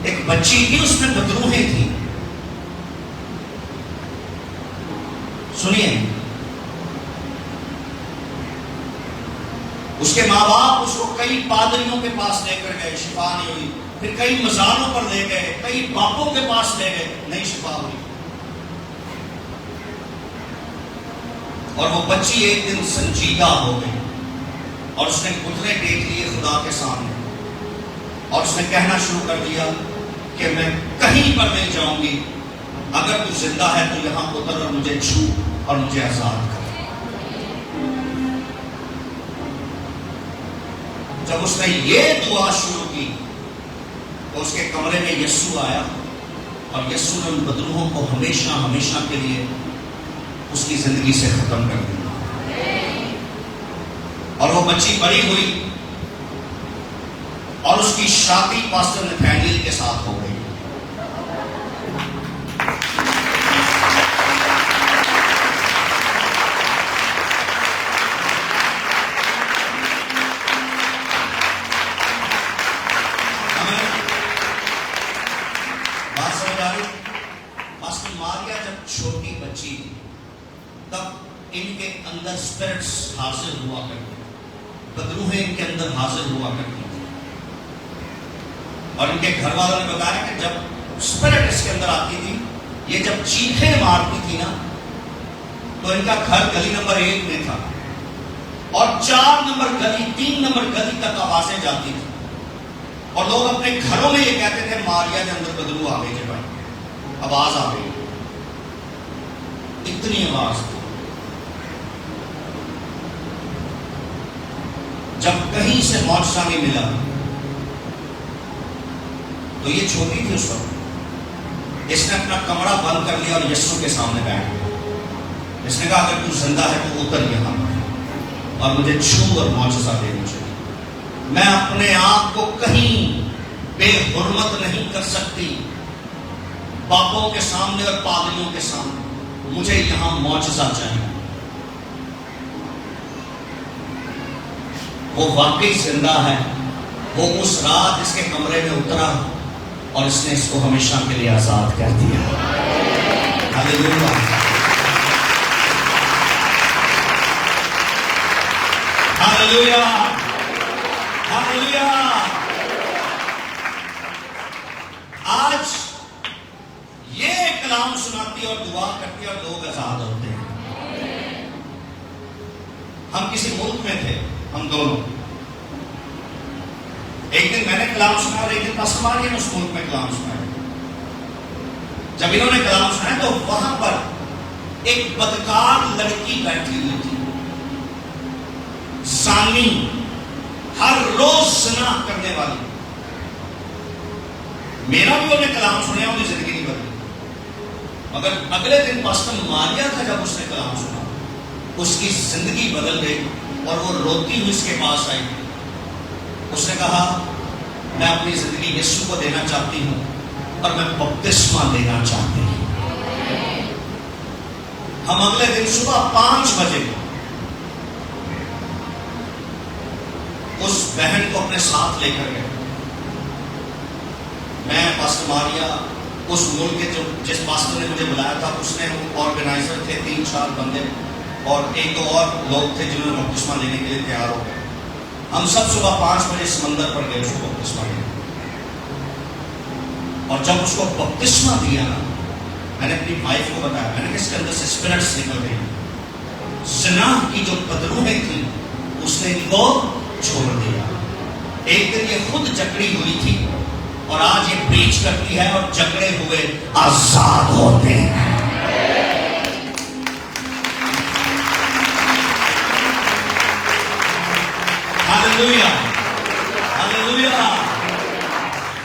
ایک بچی تھی، اس میں بدروہیں تھی، سنیے، اس کے ماں باپ اس کو کئی پادریوں کے پاس لے کر گئے، شفا نہیں ہوئی، پھر کئی مزاروں پر لے گئے، کئی باپوں کے پاس لے گئے، نہیں شفا ہوئی، اور وہ بچی ایک دن سنجیدہ ہو گئی اور اس نے گھٹنے ٹیک لیے خدا کے سامنے، اور اس نے کہنا شروع کر دیا کہ میں کہیں پر نہیں جاؤں گی، اگر تو زندہ ہے تو یہاں اتر اور مجھے چھو اور مجھے آزاد کر۔ جب اس نے یہ دعا شروع کی تو اس کے کمرے میں یسوع آیا، اور یسوع نے ان بدروہوں کو ہمیشہ ہمیشہ کے لیے اس کی زندگی سے ختم کر دیا، اور وہ بچی بڑی ہوئی اور اس کی شادی پاسٹر نتھانیل کے ساتھ ہو گئی۔ چھوٹی بچی تب ان کے اندر اسپرٹس حاصل ہوا کرتی، بدروہیں ان کے اندر حاصل ہوا کرتی، اور ان کے گھر والوں نے بتایا کہ جب اسپرٹ اس کے اندر آتی تھی. یہ جب چیخیں مارتی تھی نا تو ان کا گھر گلی نمبر 1 میں تھا اور 4 نمبر گلی 3 نمبر گلی تک آوازیں جاتی تھی اور لوگ اپنے گھروں میں یہ کہتے تھے ماریا کے اندر بدلو آ گئی. بھائی آواز آ گئی, اتنی آواز تھی. جب کہیں سے معجزہ نہیں ملا تو یہ چھوٹی تھی اس وقت, اس نے اپنا کمرہ بند کر لیا اور یسوع کے سامنے بیٹھ گیا. اس نے کہا اگر تو زندہ ہے تو اتر یہاں اور مجھے چھو اور معجزہ دے مجھے. میں اپنے آپ کو کہیں بے حرمت نہیں کر سکتی باپوں کے سامنے اور پادریوں کے سامنے, مجھے یہاں معجزہ چاہیے. وہ واقعی زندہ ہے. وہ اس رات اس کے کمرے میں اترا اور اس نے اس کو ہمیشہ کے لیے آزاد کر دیا. ہاللیلویا, ہاللیلویا, ہاللیلویا. آج یہ کلام سناتی اور دعا کرتی اور لوگ آزاد ہوتے ہیں. ہم کسی ملک میں تھے, ہم دونوں. ایک دن میں نے کلام سنا اور ایک دن پاسٹر ماریا نے اس ملک میں کلام سنا. جب انہوں نے کلام سنا تو وہاں پر ایک بدکار لڑکی بیٹھی ہوئی تھی, زانی, ہر روز زنا کرنے والی. میرا بھی انہوں نے کلام سنا, انہیں زندگی نہیں بدلی. مگر اگلے دن پاسٹر ماریا تھا جب اس نے کلام سنا, اس کی زندگی بدل گئی اور وہ روتی ہوئی اس کے پاس آئی. اس نے کہا میں اپنی زندگی یسوع کو دینا چاہتی ہوں اور میں بپتسمہ لینا چاہتی ہوں. ہم اگلے دن صبح 5 بجے اس بہن کو اپنے ساتھ لے کر گئے. میں پاسٹر ماریا, اس ملک کے جس پاسٹر نے مجھے بلایا تھا اس نے, آرگنائزر تھے 3-4 بندے اور 1-2 اور لوگ تھے جنہوں نے بپتسمہ لینے کے لیے تیار ہو گئے. ہم سب صبح 5 بجے سمندر پر گئے اس کو بپتسمہ لینے. اور جب اس کو بپتسمہ دیا نا, میں نے اپنی وائف کو بتایا, میں نے کہا اس کے اندر سے اسپرٹس نکل گئی. زنا کی جو بدروہیں تھیں اس نے ان کو چھوڑ دیا. ایک دن یہ خود جکڑی ہوئی تھی اور آج یہ پریچ کرتی ہے اور جکڑے ہوئے آزاد ہوتے ہیں. ہاللیلویا, ہاللیلویا.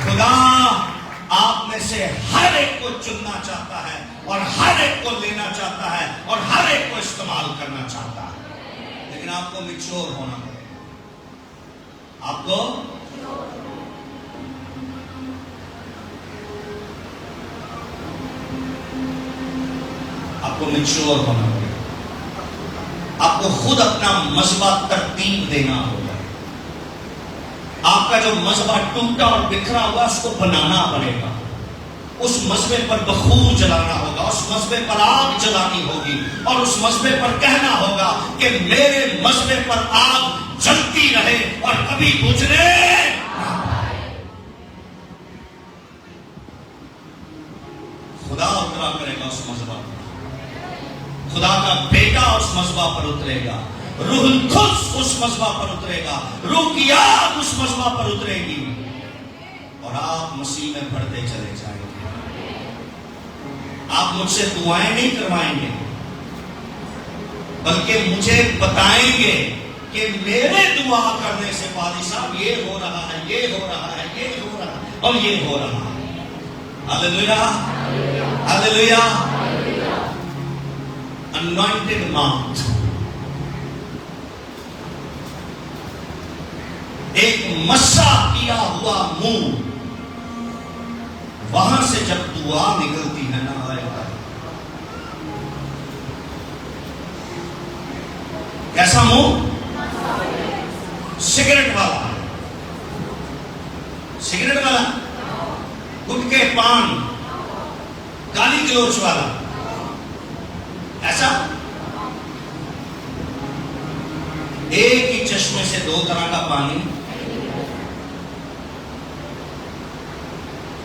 خدا آپ میں سے ہر ایک کو چننا چاہتا ہے اور ہر ایک کو لینا چاہتا ہے اور ہر ایک کو استعمال کرنا چاہتا ہے, لیکن آپ کو میچور ہونا پڑے. آپ کو میچور ہونا پڑے. آپ کو خود اپنا مذہبہ ترتیب دینا ہوگا. آپ کا جو مذہبہ ٹوٹا اور بکھرا ہوا اس کو بنانا پڑے گا. اس مذہبے پر بخور جلانا ہوگا, اس مذہبے پر آگ جلانی ہوگی اور اس مذہبے پر کہنا ہوگا کہ میرے مذہبے پر آگ جلتی رہے اور کبھی بجھنے. خدا اترا کرے گا اس مذہبہ پر, خدا کا بیٹا اس مذہبہ پر اترے گا, روح القدس اس مذہبہ پر اترے گا, روح کی آگ اس مذہبہ پر اترے گی اور آپ مسیح میں بڑھتے چلے جائیں گے. آپ مجھ سے دعائیں نہیں کروائیں گے بلکہ مجھے بتائیں گے کہ میرے دعا کرنے سے پادری صاحب یہ ہو رہا ہے, یہ ہو رہا ہے, یہ ہو رہا ہے اور یہ ہو رہا ہے. ہاللیلویا, ہاللیلویا. Anointed mouth, ایک مسح کیا ہوا منہ, وہاں سے جب دعا نکلتی ہے نا, کیسا منہ؟ سگریٹ والا, سگریٹ والا, گٹکے پان, گالی گلوچ والا, ایسا. ایک ہی چشمے سے 2 طرح کا پانی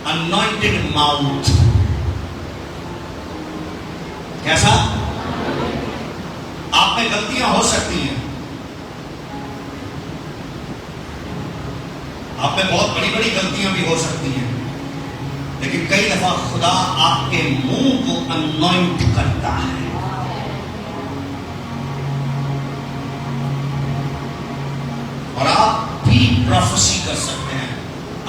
anointed mouth. کیسا؟ آپ میں غلطیاں ہو سکتی ہیں، آپ میں بہت بڑی بڑی غلطیاں بھی ہو سکتی ہیں، لیکن کئی دفعہ خدا آپ کے منہ کو انوائنٹ کرتا ہے. اور آپ بھی پروفیسی کر سکتے ہیں.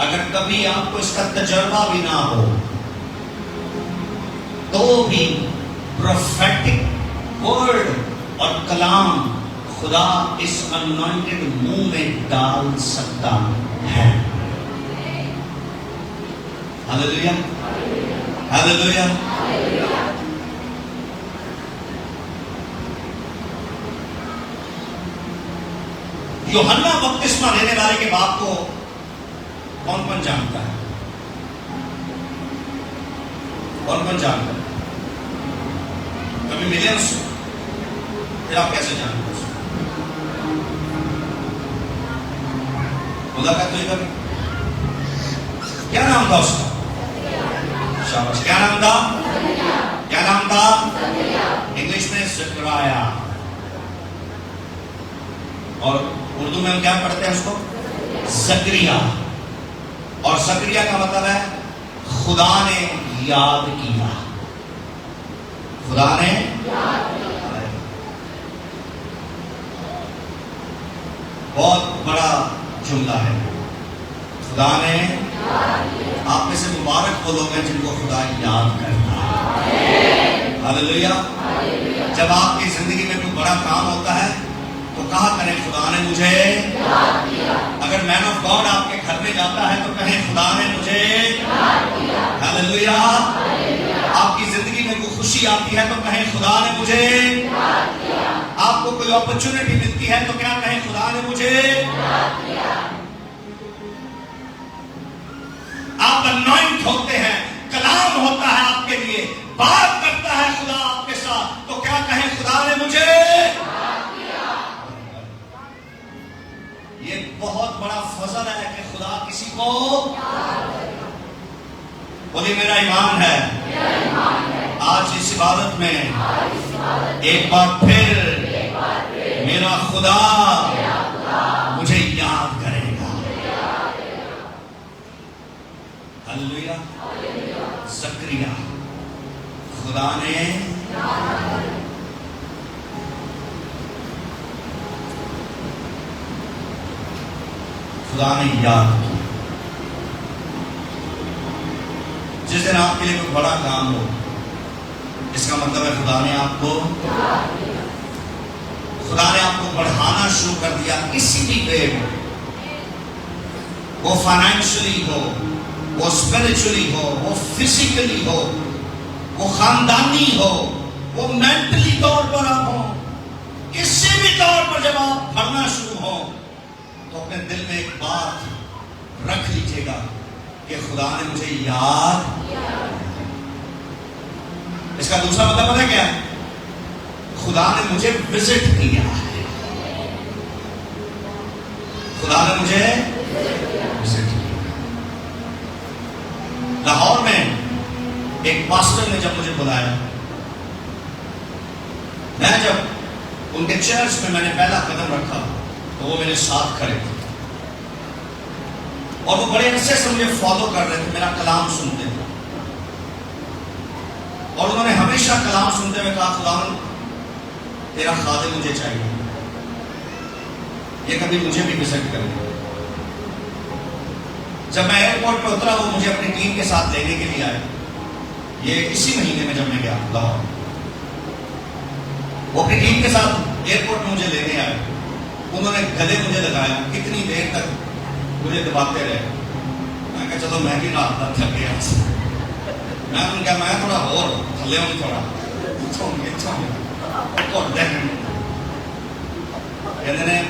اگر کبھی آپ کو اس کا تجربہ بھی نہ ہو تو بھی پروفیٹک ورڈ اور کلام خدا اس انوائنٹڈ منہ میں ڈال سکتا ہے. ہاللیلویا، ہاللیلویا. یوحنا بپتسمہ دینے والے کے باپ کو کون کون جانتا ہے؟ کون کون جانتا ہے؟ کبھی ملے اس سے؟ پھر آپ کیسے جانتے ہیں؟ ملاقات ہوئی کبھی؟ کیا نام تھا اس کا؟ شاباش. کیا نام تھا؟ کیا نام تھا؟ انگلش میں زکریا، اور اردو میں ہم کیا پڑھتے ہیں اس کو؟ زکریا. اور زکریا کا مطلب ہے خدا نے یاد کیا. خدا نے بہت بڑا جملہ ہے. خدا نے، آپ میں سے مبارک وہ لوگ ہیں جن کو خدا یاد کرتا ہے. ہاللیلویا. جب آپ کی زندگی میں کوئی بڑا کام ہوتا ہے تو کہا کریں خدا نے مجھے یاد کیا. اگر مین آف گاڈ آپ کے گھر میں جاتا ہے تو کہیں خدا نے مجھے یاد کیا. ہاللیلویا. آپ کی زندگی میں کوئی خوشی آتی ہے تو کہیں خدا نے مجھے یاد کیا. آپ کو کوئی اپرچونٹی ملتی ہے تو کیا کہیں خدا نے مجھے یاد کیا. آپ انوائنٹ ہوتے ہیں، کلام ہوتا ہے آپ کے لیے، بات کرتا ہے خدا آپ کے ساتھ، تو کیا کہیں خدا نے مجھے یاد کیا. یہ بہت بڑا فضل ہے کہ خدا کسی کو بولی میرا ایمان ہے. آج اس عبادت میں ایک بار پھر میرا خدا مجھے یاد کرے گا. ہاللیلویا. زکریا، خدا نے یاد کیا. جس دن آپ کے لیے کوئی بڑا کام ہو، اس کا مطلب ہے خدا نے آپ کو بڑھانا شروع کر دیا. کسی بھی وے میں، وہ فائنینشلی ہو، وہ اسپرچولی ہو، وہ فزیکلی ہو، وہ خاندانی ہو، وہ مینٹلی طور پر آپ ہو، کسی بھی طور پر جب آپ بڑھنا شروع ہو تو اپنے دل میں ایک بات رکھ لیجیے گا کہ خدا نے مجھے یاد کیا. اس کا دوسرا مطلب پتہ ہے کیا ہے؟ خدا نے مجھے وزٹ کیا ہے. خدا نے مجھے وزٹ کیا. لاہور میں ایک پاسٹر نے جب مجھے بلایا، میں جب ان کے چرچ میں نے پہلا قدم رکھا تو وہ میرے ساتھ کھڑے تھے، اور وہ بڑے عرصے سے مجھے فالو کر رہے تھے، میرا کلام سنتے تھے، اور انہوں نے ہمیشہ کلام سنتے ہوئے کہا خدا تیرا خادم مجھے چاہیے، یہ کبھی مجھے بھی وزٹ کرے. جب میں ایئرپورٹ پہ اترا وہ مجھے اپنی ٹیم کے ساتھ لینے کے لیے آئے. یہ اسی مہینے میں جب میں گیا لاہور، وہ اپنی ٹیم کے ساتھ ایئرپورٹ میں مجھے لینے آئے. انہوں نے گلے مجھے لگایا، کتنی دیر تک مجھے دباتے رہے. میں کہا چلو میں بھی رات تک تھک گیا. میں تھوڑا اور تھلے ہوں تھوڑا کہتے ہیں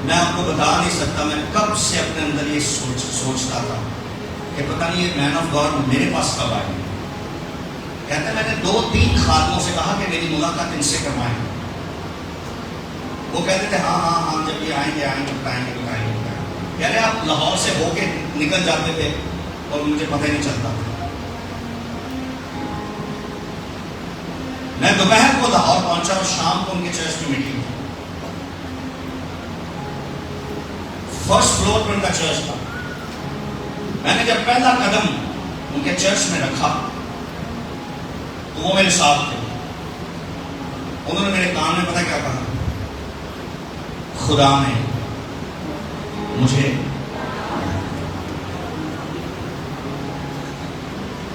میں آپ کو بتا نہیں سکتا میں کب سے اپنے اندر یہ سوچتا تھا کہ پتہ نہیں یہ مین آف گاڈ میرے پاس کب آئے. کہتے ہیں میں نے 2-3 خادموں سے کہا کہ میری ملاقات ان سے کروائیں. وہ کہتے تھے ہاں جب یہ آئیں گے بتائیں گے. کہہ رہے آپ لاہور سے ہو کے نکل جاتے تھے اور مجھے پتہ ہی نہیں چلتا تھا. میں دوپہر کو لاہور پہنچا اور شام کو ان کے چرچ کی میٹنگ تھی. فرسٹ فلور پر ان کا چرچ تھا. میں نے جب پہلا قدم ان کے چرچ میں رکھا تو وہ میرے ساتھ تھے. انہوں نے میرے کان میں پتہ کیا کہا؟ خدا نے مجھے.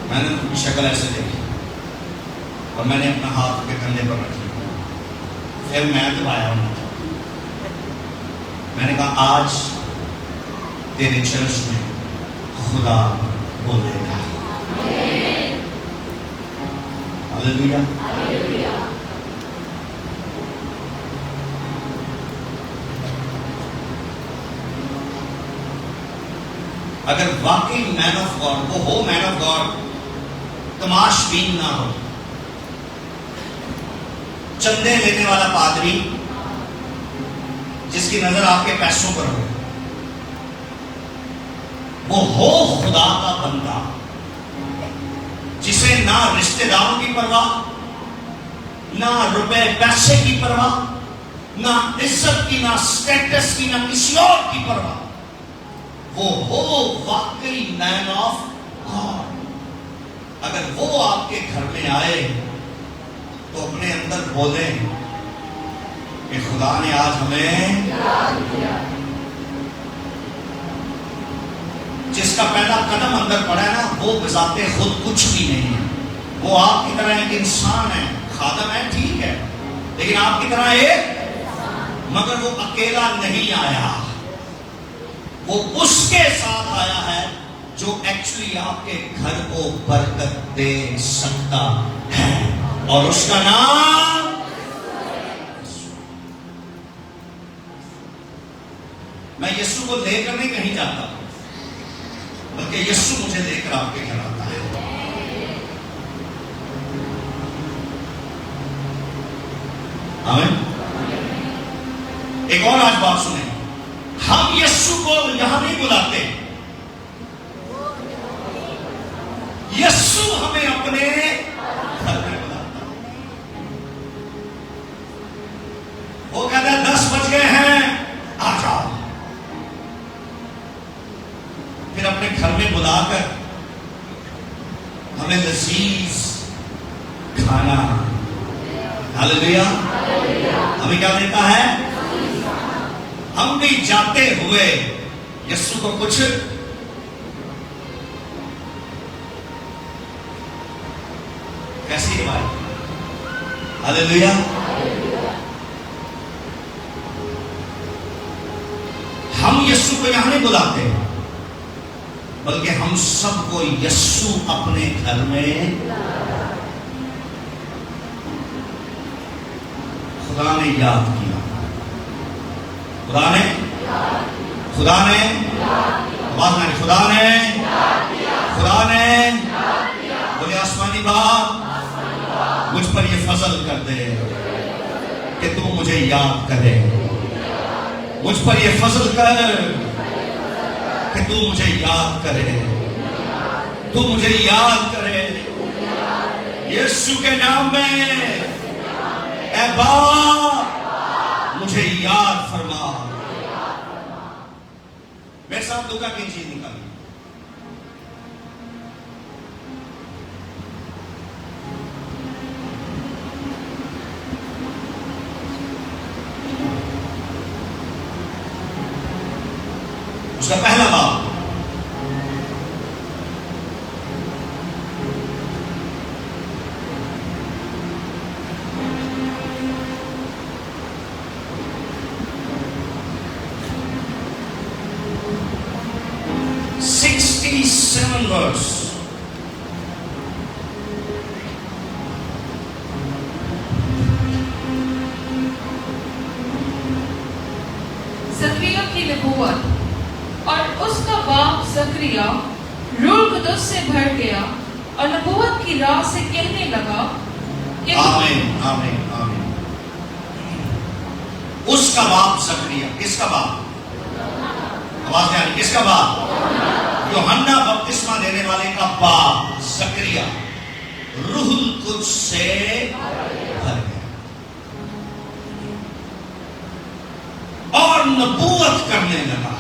میں نے ان کی شکل ایسے دیکھی اور میں نے اپنا ہاتھ ان کے کندھے پر رکھ لیا. پھر میں دبایا انہوں نے. میں نے کہا آج تیرے چرچ میں خدا بولے گا. ہاللیلویا. اگر واقعی مین آف گاڈ وہ ہو، مین آف گاڈ تماش بین نہ ہو، چندے لینے والا پادری جس کی نظر آپ کے پیسوں پر ہو، وہ ہو خدا کا بندہ جسے نہ رشتہ داروں کی پرواہ، نہ روپے پیسے کی پرواہ، نہ عزت کی، نہ سٹیٹس کی، نہ کسی اور کی پرواہ، وہ ہو واقعی مین آف گاڈ. اگر وہ آپ کے گھر میں آئے تو اپنے اندر بولیں کہ خدا نے آج ہمیں جس کا پہلا قدم اندر پڑا ہے نا، وہ بذات خود کچھ بھی نہیں ہے. وہ آپ کی طرح ایک انسان ہے، خادم ہے ٹھیک ہے، لیکن آپ کی طرح ایک، مگر وہ اکیلا نہیں آیا، وہ اس کے ساتھ آیا ہے جو ایکچولی آپ کے گھر کو برکت دے سکتا ہے، اور اس کا نام میں یسوع کو لے کر نہیں کہیں جاتا بلکہ یسوع مجھے لے کر آپ کے گھر آتا ہے. آمین. ایک اور آج بات سنیں، ہم یسوع کو یہاں نہیں بلاتے، یسوع ہمیں اپنے گھر میں بلاتا. وہ کہتا ہے 10 بج گئے ہیں آ جاؤ. پھر اپنے گھر میں بلا کر ہمیں لذیذ کھانا، ہاللیلویا، ہمیں کیا دیتا ہے؟ ہم بھی جاتے ہوئے یسوع کو کچھ کیسی روایت، ہاللیلویا. ہم یسوع کو یہاں نہیں بلاتے بلکہ ہم سب کو یسوع اپنے گھر میں. خدا نے یاد کیا، خدا نے آواز میں خدا نے بولے آسمانی باپ مجھ پر یہ فضل کر دے کہ تو مجھے یاد کرے. مجھ پر یہ فضل کر کہ تو مجھے یاد کرے، تو مجھے یاد کرے. یسوع کے نام میں اے باپ مجھے یاد فرما. میرے ساتھ لوکا کی چیز نکالی. اس کا پہلا باب verse. زکریا کی نبوت، اور اس کا باپ زکریا روح قدس سے بھر گیا اور نبوت کی راہ سے کہنے لگا کہ آمین آمین آمین. اس کا باپ زکریا، کس کا باپ؟ آواز نہیں آ رہی؟ کس کا باپ؟ یوحنا بپتسمہ دینے والے کا باپ زکریا روح القدس سے بھر گیا اور نبوت کرنے لگا.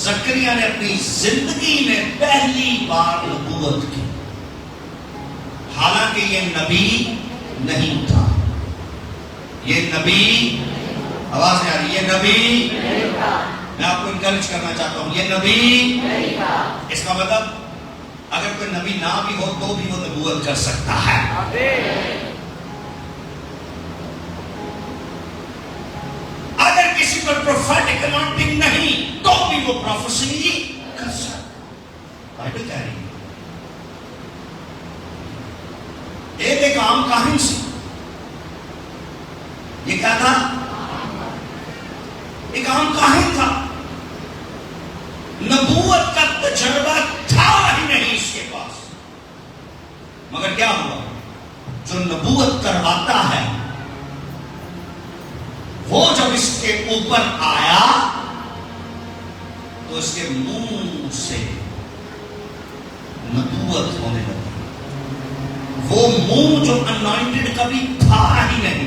زکریا نے اپنی زندگی میں پہلی بار نبوت کی، حالانکہ یہ نبی نہیں تھا. یہ نبی، آواز نہیں آ رہی؟ یہ نبی، میں آپ کو انکریج کرنا چاہتا ہوں، یہ نبی. اس کا مطلب اگر کوئی نبی نہ بھی ہو تو بھی وہ نبوت کر سکتا ہے. اگر کسی پر پروفیٹک انوائنٹنگ نہیں تو بھی وہ پروفیسی کر سکتا. بائبل کہہ رہی ہے ایک عام کاہن سے، یہ کیا تھا؟ ایک عام کاہن تھا، نبوت کا تجربہ تھا ہی نہیں اس کے پاس. مگر کیا ہوا؟ جو نبوت کرواتا ہے وہ جب اس کے اوپر آیا تو اس کے منہ سے نبوت ہونے لگی. وہ منہ جو انوائنٹڈ کبھی تھا ہی نہیں،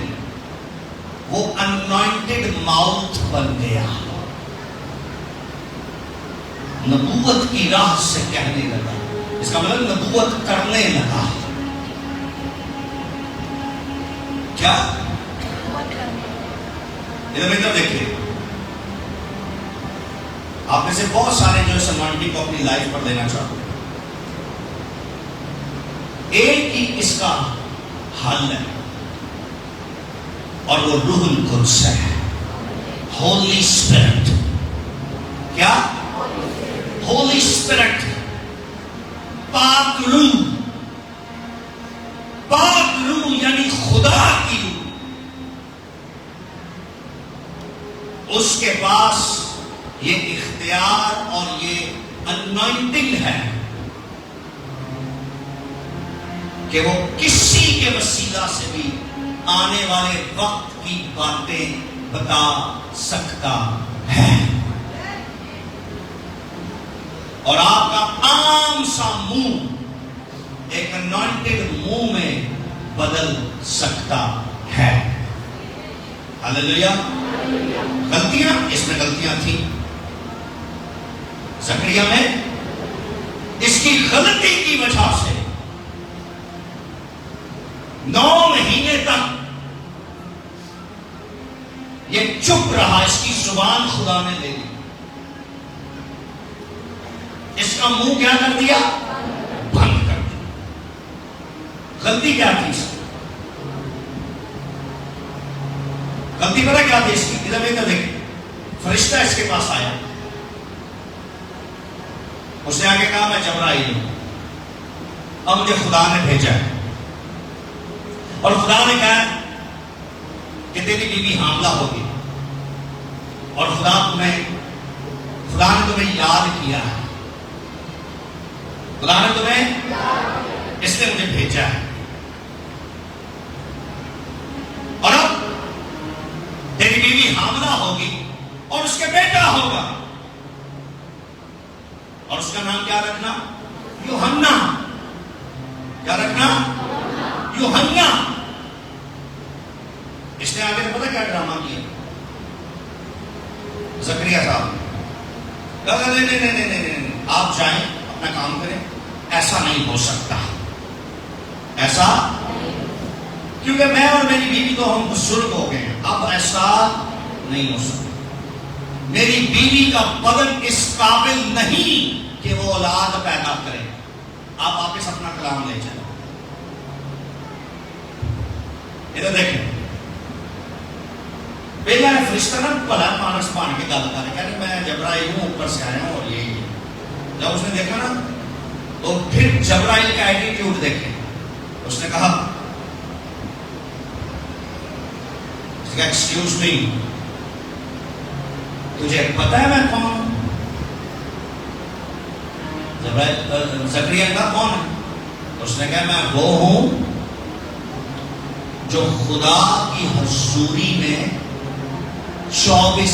وہ انوائنٹڈ ماؤتھ بن گیا. نبوت کی راہ سے کہنے لگا. اس کا مطلب نبوت کرنے لگا. کیا؟ ادھر دیکھیے، آپ میں سے بہت سارے جو اس انوائنٹنگ کو اپنی لائف پر لینا چاہتے ہیں. ایک ہی اس کا حل ہے اور وہ روح القدس ہے، ہولی اسپرٹ. کیا؟ ہولی اسپرٹ، پاک روح. پاک روح یعنی خدا کی روح. اس کے پاس یہ اختیار اور یہ انوائنٹنگ ہے کہ وہ کسی کے وسیلہ سے بھی آنے والے وقت کی باتیں بتا سکتا ہے. اور آپ کا عام سا منہ ایک انوائنٹڈ منہ میں بدل سکتا ہے. ہاللیلویا. غلطیاں، اس میں غلطیاں تھیں زکریا میں. اس کی غلطی کی وجہ سے 9 مہینے تک یہ چپ رہا. اس کی زبان خدا نے لے لی. اس کا منہ کیا کر دیا؟ بند کر دیا. غلطی کیا تھی اس کی؟ غلطی پتہ کیا تھی اس کی؟ ادھر دیکھیں، فرشتہ اس کے پاس آیا. اس نے آگے کہا میں جبرائیل ہوں، اب مجھے خدا نے بھیجا ہے. اور خدا نے کہا کہ تیری بیوی حاملہ ہوگی اور خدا نے تمہیں یاد کیا ہے. خدا نے تمہیں، اس نے مجھے بھیجا ہے. اور اب تیری بیوی حاملہ ہوگی اور اس کے بیٹا ہوگا اور اس کا نام کیا رکھنا؟ یوحنا. کیا رکھنا؟ یوحنا. اس نے آگے پتہ کیا ڈرامہ کیا؟ زکریا صاحب کہا نہیں، آپ جائیں اپنا کام کریں. ایسا نہیں ہو سکتا. ایسا کیونکہ میں اور میری بیوی تو ہم بزرگ ہو گئے ہیں، اب ایسا نہیں ہو سکتا. میری بیوی کا بدن اس قابل نہیں کہ وہ اولاد پیدا کرے. آپ واپس اپنا کلام لے جائیں. ادھر دیکھیں، پہلے فرشتہ نا بھلا مانس بان کے گل کر رہے، میں جبرائیل ہوں، اوپر سے آیا ہوں. اور یہ جب اس نے دیکھا نا تو پھر جبرائیل کا ایٹیٹیوڈ دیکھیں. اس نے کہا ایکسکیوز می، تجھے پتا ہے میں کون ہوں؟ زکریا کا کون ہے؟ اس نے کہا میں وہ ہوں جو خدا کی حضوری میں 24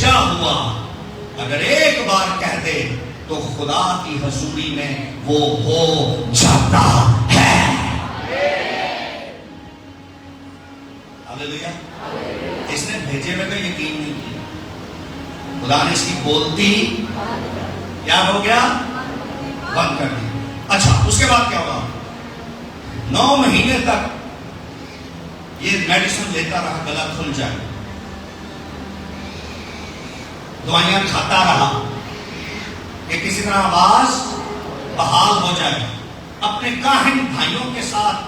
بھیجا ہوا اگر ایک بار کہہ دے تو خدا کی حضوری میں وہ ہو جاتا ہے. ہاللیلویا. اس نے بھیجے ہوئے کا یقین نہیں کیا, خدا نے اس کی بولتی کیا ہو گیا, بند کر دی. اچھا اس کے بعد کیا ہوگا؟ 9 مہینے تک یہ میڈیسن لیتا رہا, گلا کھل جائے, دوائیاں کھاتا رہا کہ کسی طرح آواز بحال ہو جائے. اپنے کاہن بھائیوں کے ساتھ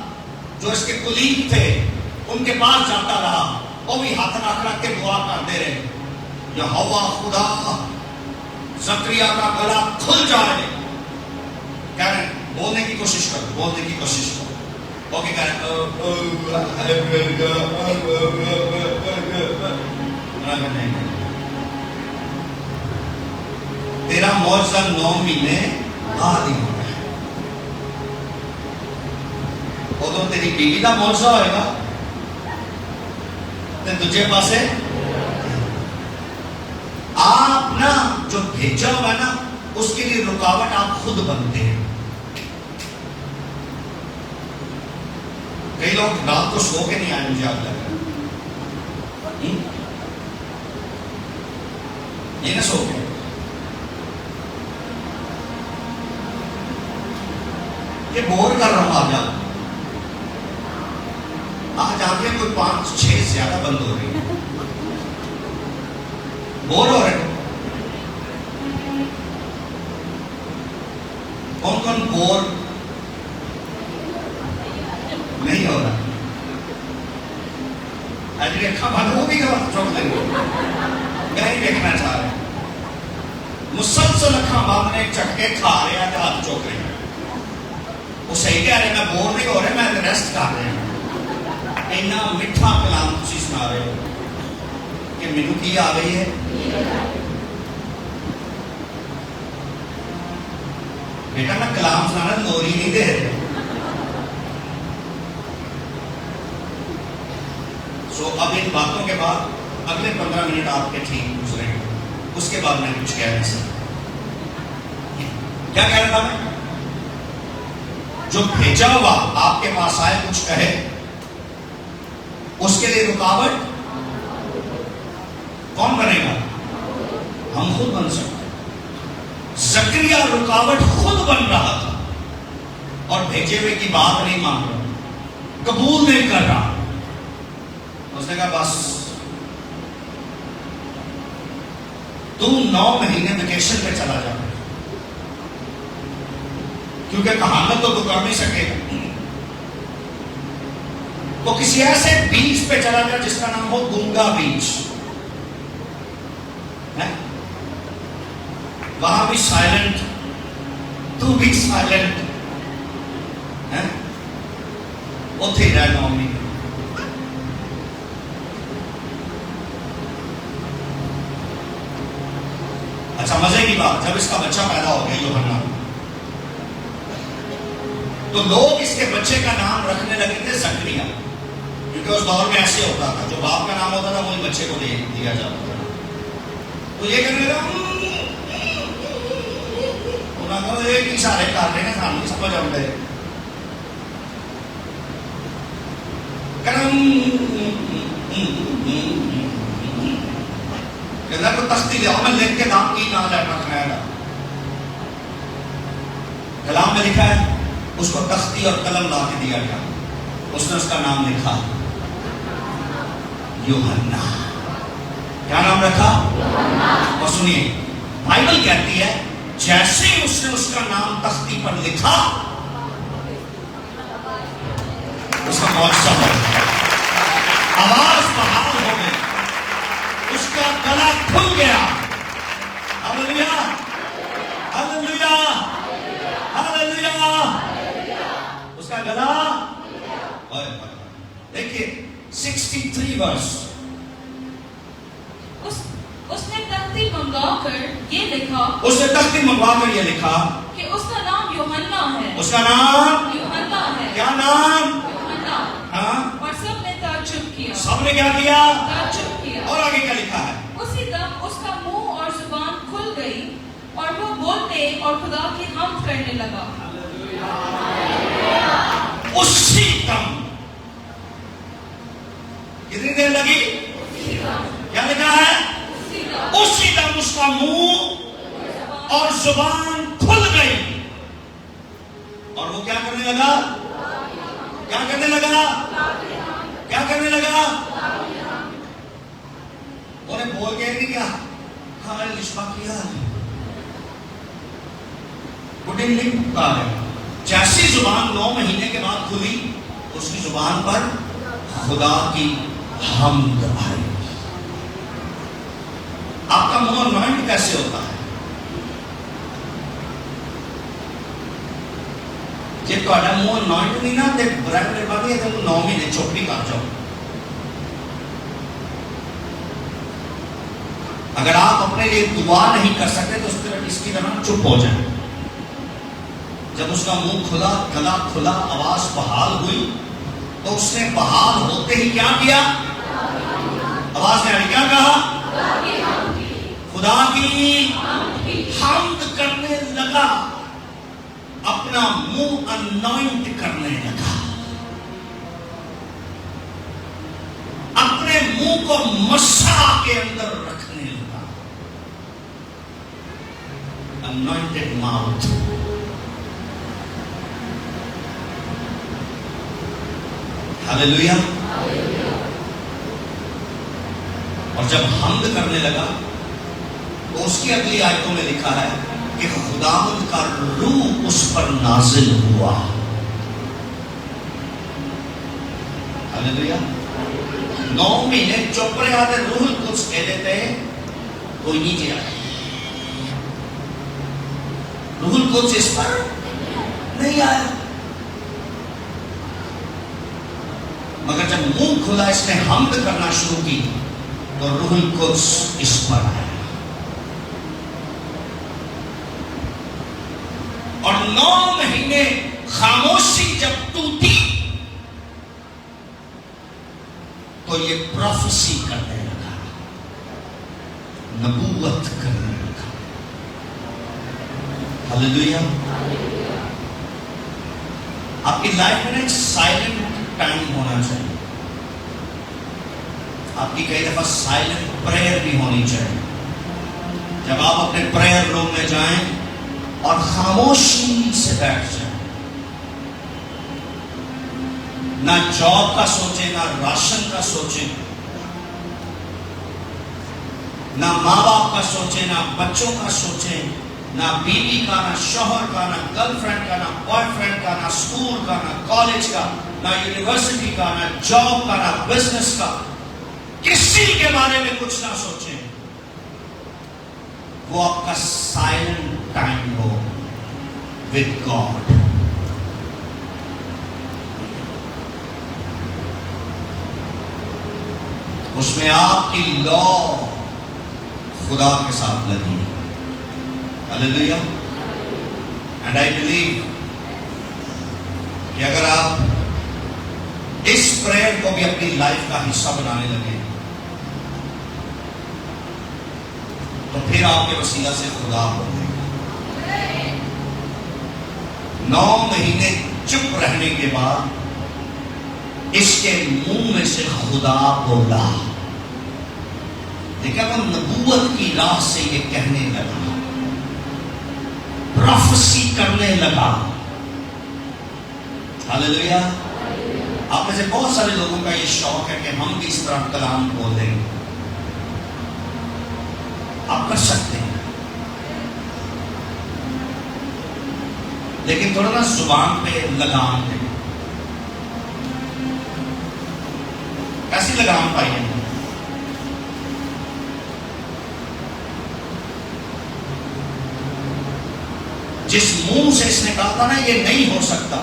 جو اس کے کلیگ تھے ان کے پاس جاتا رہا, وہ بھی ہاتھ رکھ کے دعا کرتے رہے, یہوہ خدا زکریا کا گلا کھل جائے. کہہ رہے ہیں بولنے کی کوشش کرو, بولنے کی کوشش کرو. اوکے کہہ رہے ہیں تیرا معجزہ 9 مہینے بعد ہی ہونا ہے. ادو تیری بیوی کا معجزہ ہوئے گا تے دوجے پاسے آپ نا جو بھیجا ہوا ہے نا اس کے لیے رکاوٹ آپ خود بنتے ہیں. کئی لوگ رات کو سو کے نہیں آئے, مجھے آپ لگ رہا یہ نہ سو کے, یہ بور کر رہا ہوں. آج آ کے کوئی 5-6 زیادہ بند ہو رہی ہے, بور ہو رہے. کون کون بور نہیں ہو رہا؟ اجے اکھا بند ہو بھی گا چوک لیں گے, نہیں دیکھنا چاہ رہے, مسلسل اکھا باندھنے چٹکے کھا رہے ہیں, ہاتھ چوک رہے ہیں. وہ صحیح کہہ رہے, میں بور نہیں ہو رہے, میں ریسٹ کر رہے ہیں. اتنا میٹھا کلام تسی سنا رہے ہو کہ مینوں کی آ گئی ہے. بیٹا میں کلام سنانا نوری نہیں دے رہے. سو اب ان باتوں کے بعد اگلے 15 منٹ آپ کے ٹھیک گزرے گے, اس کے بعد میں کچھ کہہ نہیں سکتا. کیا کہہ رہا تھا میں؟ جو بھیجا ہوا آپ کے پاس آئے کچھ کہے, اس کے لیے رکاوٹ کون بنے گا؟ ہم خود بن سکتے. زکریا رکاوٹ خود بن رہا تھا اور بھیجے ہوئے کی بات نہیں مان رہا, قبول نہیں کر رہا. اس نے کہا بس تم 9 مہینے ویکیشن پہ چلا جا, کیونکہ کہانت تو کر نہیں سکے. تو کسی ایسے بیچ پہ چلا جا جس کا نام ہو گنگا بیچ, وہاں بھی سائلنٹ, تو بھی سائلنٹ, اتھے ہی رہ 9 مہینے. اچھا مزے کی بات, جب اس کا بچہ پیدا ہو گیا یوحنا, تو لوگ اس کے بچے کا نام رکھنے لگے تھے زکریا, کیونکہ اس دور میں ایسے ہوتا تھا, جو باپ کا نام ہوتا تھا وہی بچے کو دیا جاتا تھا. تو یہ کہنے لگا, انہوں نے ایک اشارے کر رہے ہیں, سامنے سمجھ آ گئے. کہنا تو تختی لے آؤ, میں لکھ کے نام کی نام رکھنا ہے. کلام میں لکھا ہے اس کو تختی اور قلم لا کے دیا گیا, اس نے اس کا نام لکھا یوحنا. کیا نام رکھا؟ اور سنیے, بائبل کہتی ہے جیسے ہی اس نے اس کا نام تختی پر لکھا, اس کا معجزہ ہو گیا, آواز بحال ہو گئی, اس کا گلا کھل گیا. ہاللیلویا, ہاللیلویا, ہاللیلویا. اس کا گلا, دیکھیے 63 ورس. اس نے تختی منگوا کر یہ لکھا, اس نے تختی منگوا کر یہ لکھا کہ اس کا نام یوحنا ہے. اس کا نام یوحنا ہے. کیا نام؟ یوحنا. ہاں, اور سب نے تعجب کیا. سب نے کیا کیا؟ تعجب کیا. اور آگے کیا لکھا ہے؟ اسی اسی دم اس کا منہ اور زبان کھل گئی اور وہ بولنے اور خدا کی حمد کرنے لگا. اسی دم کتنی دیر لگی؟ کیا لکھا ہے؟ اسی دم اس کا منہ اور زبان کھل گئی اور وہ کیا کرنے لگا؟ کیا کرنے لگا؟ کیا کرنے لگا؟ انہیں بول کے نہیں کیا ہمارے لشبہ کیا بڑھیں لکھتا ہے جیسی زبان 9 مہینے کے بعد کھلی اس کی زبان پر خدا کی حمد آئی. آپ کا منہ انوائنٹ کیسے ہوتا ہے؟ جب تو منہ انوائنٹ نہیں نا تو برائٹ میں بات ہے 9 مہینے چوپڑی کر جاؤ. اگر آپ اپنے لیے دعا نہیں کر سکتے تو اس کی طرح چپ ہو جائیں. جب اس کا منہ کھلا گلا کھلا آواز بحال ہوئی تو اس نے بحال ہوتے ہی کیا کیا؟ آواز نے کیا کہا؟ خدا کی حمد کرنے لگا, اپنا منہ انوائنٹ کرنے لگا, اپنے منہ کو مسح کے اندر رکھنے لگا. Anointed mouth. ہاللیلویا. اور جب حمد کرنے لگا تو اس کی اگلی آیتوں میں لکھا ہے کہ خداوند کا روح اس پر نازل ہوا. ہاللیلویا. 9 مہینے چپ رہے آتے روح القدس کہہ دیتے کوئی نیچے آئے. روح القدس اس پر نہیں آیا, مگر جب منہ کھلا اس نے حمد کرنا شروع کی تو روح القدس اس پر آیا. اور 9 مہینے خاموشی جب ٹوٹی تو یہ پروفیسی کرنے لگا, نبوت کرنے لگا. ہاللیلویا. آپ کی لائف میں ایک سائلنٹ ٹائم ہونا چاہیے. آپ کی کئی دفعہ سائلنٹ پریئر بھی ہونی چاہیے. جب آپ اپنے پریئر روم میں جائیں اور خاموشی سے بیٹھ جائیں, نہ جاب کا سوچیں, نہ راشن کا سوچیں, نہ ماں باپ کا سوچیں, نہ بچوں کا سوچیں, نہ بیوی کا, نہ شوہر کا, نہ گرل فرینڈ کا, نہ بوائے فرینڈ کا, نہ اسکول کا, نہ کالج کا, نہ یونیورسٹی کا, نہ جاب کا, نہ بزنس کا. کسی کے بارے میں کچھ نہ سوچیں. وہ آپ کا سائلنٹ ٹائم ہو ود گاڈ. اس میں آپ کی لا خدا کے ساتھ لگی. ہاللیلویا. اینڈ آئی بلیو کہ اگر آپ اس پریئر کو بھی اپنی لائف کا حصہ بنانے لگے تو پھر آپ کے وسیلہ سے خدا بولے گا. 9 مہینے چپ رہنے کے بعد اس کے منہ میں سے خدا بولا. لیکن وہ نبوت کی راہ سے یہ کہنے لگا, پروفیسی کرنے لگا. ہاللیلویا. آپ میں سے بہت سارے لوگوں کا یہ شوق ہے کہ ہم بھی اس طرح کلام بولیں. آپ کر سکتے ہیں, لیکن تھوڑا نا زبان پہ لگام دیں. کیسی لگام پائی ہے؟ جس منہ سے اس نے کہا تھا نا یہ نہیں ہو سکتا,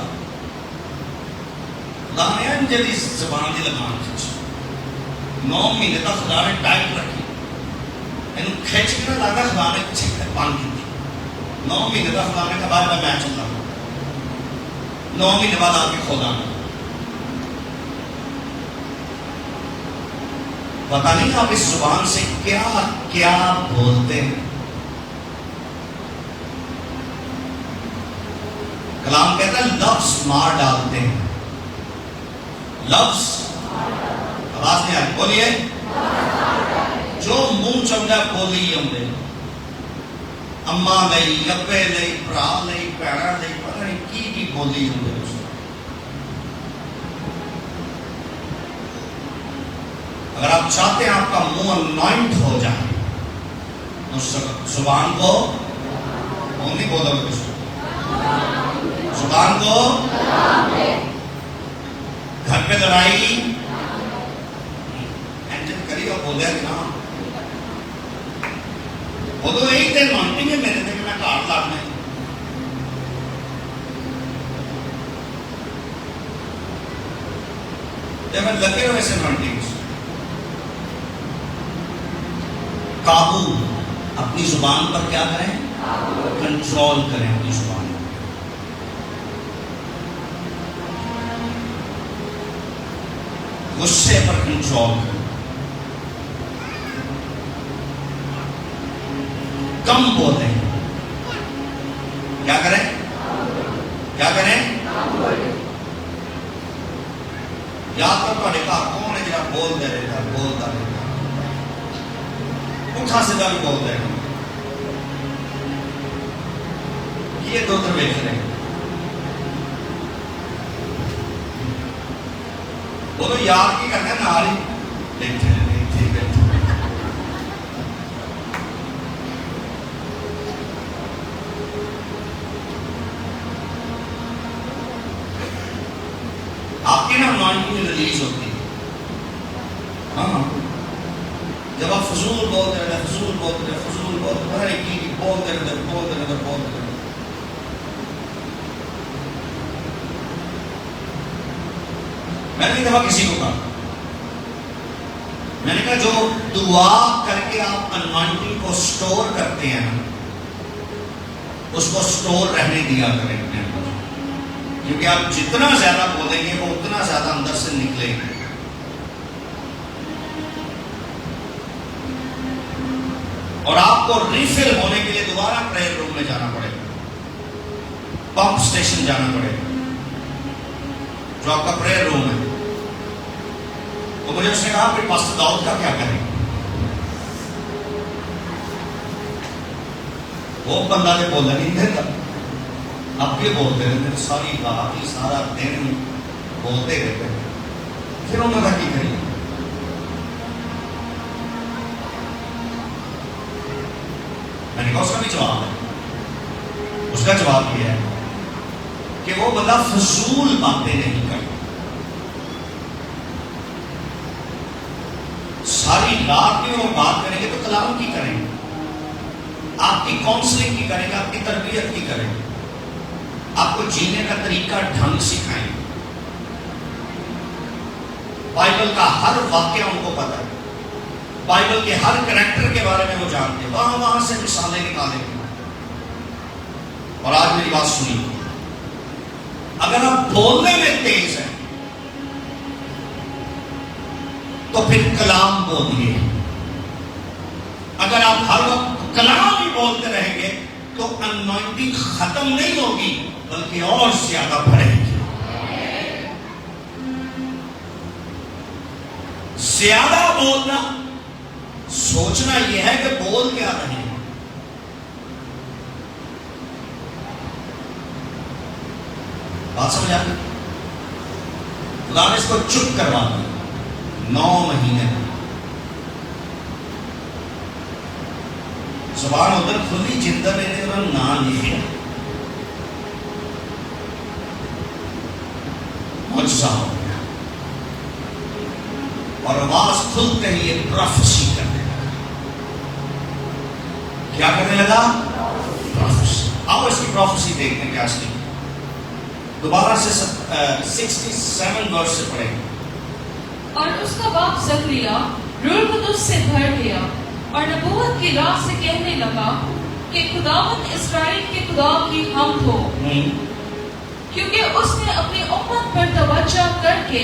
خدا نے جلدی زبان کی لگام کھینچی. 9 مہینے تک خدا نے ٹائٹ رکھی. کھینچ کے لگا خدا نے کچھ پان کی تھی. 9 مہینے تک خدا نے کہا بعد میں چلتا ہوں. 9 مہینے بعد آ کے کھولا. پتا نہیں آپ اس زبان سے کیا کیا بولتے ہیں. کلام کہتا ہے لفظ مار ڈالتے ہیں. لفظ آواز نہیں آئی, بولیے. جو منہ چمڑا بولی آدھے, اما لئی, ابے لئی, برا لئی, بھڑا لئی, پتہ نہیں کی بولی آدھے. اگر آپ چاہتے ہیں آپ کا منہ انوائنٹ ہو جائے تو زبان کو وہ نہیں بولو گے, زبان کو گھر پہ لڑائی کری اور بولے کہ نا بولو یہی تو انوائنٹنگ ہے میرے سے کہ میں کارڈ لاٹنا ہے. جب میں لگے ہو ایسے انوائنٹنگ قابو اپنی زبان پر کیا کریں, کنٹرول کریں اپنی زبان پر. غصے پر کنٹرول کریں, کم بولیں. کیا کریں, کیا کریں. یاد کر تھوڑے گھر کون ہے جہاں بولتے رہتا ہے, بولتا رہتا ہے, اٹھا سیدھا بھی بولتے ہیں. یہ دو طرح کریں. بولو یار کی کرنا ہے ناری بیٹھے بیٹھے بیٹھے. آپ کی نا انوائنٹنگ ریلیز ہوتی ہے. ہاں جب آپ فضول بولتے رہتے, فضول بولتے رہتے, فضول بولتے رہتے, بولتے رہتے, بولتے رہتے, بولتے رہتے. میں نے دفعہ کسی کو کہا, میں نے کہا جو دعا کر کے آپ انوائنٹنگ کو سٹور کرتے ہیں نا, اس کو سٹور رہنے دیا کریں اپنے اندر, کیونکہ آپ جتنا زیادہ بولیں گے وہ اتنا زیادہ اندر سے نکلے گی. اور آپ کو ریفل ہونے کے لیے دوبارہ پریئر روم میں جانا پڑے گا, پمپ اسٹیشن جانا پڑے گا جو آپ کا پریئر روم ہے. تو مجھے اس نے کہا کہ پاسٹر داؤد کا کیا کریں. وہ بندہ نے بولا نہیں دیتا, اب یہ بولتے رہتے, ساری رات سارا دن بولتے رہتے. پھر انہوں نے کی کری, میں نے کہا اس کا بھی جواب ہے. اس کا جواب یہ ہے کہ وہ بندہ فضول باتیں نہیں کرتا. ساری رات میں وہ بات کریں گے تو کلام کی کریں گے, آپ کی کاؤنسلنگ کی کریں گے, آپ کی تربیت کی کریں گے, آپ کو جینے کا طریقہ ڈھنگ سکھائیں گے. بائبل کا ہر واقعہ ان کو پتہ ہے, بائبل کے ہر کریکٹر کے بارے میں وہ جانتے ہیں, وہاں سے مثالیں نکالیں گے. اور آج میری بات سنیے, اگر آپ بولنے میں تیز ہیں تو پھر کلام بولیے. اگر آپ ہر وقت کلام ہی بولتے رہیں گے تو انوائنٹنگ ختم نہیں ہوگی بلکہ اور زیادہ بڑھے گی. زیادہ بولنا, سوچنا یہ ہے کہ بول کیا رہے ہیں. بات سمجھ آ گئی. خدا نے اس کو چپ کروا دیا 9 مہینے. زبان ادھر کھلی, جندر نے نہ لکھے. معجزہ ہو گیا اور آواز کھلتے ہی یہ پروفیسی کرنے لگا. کیا کرنے لگا؟ پروفیسی. آؤ اس کی پروفیسی دیکھتے ہیں کیا اس کی. دوبارہ سے 67 ورس سے پڑھیں. اور اس کا باپ زکریا روح القدس سے بھر گیا اور نبوت کی راہ سے کہنے لگا کہ خداوند اسرائیل کے خدا کی حمد ہو, کیونکہ اس نے اپنی امت پر توجہ کر کے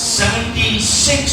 76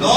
9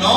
9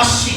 80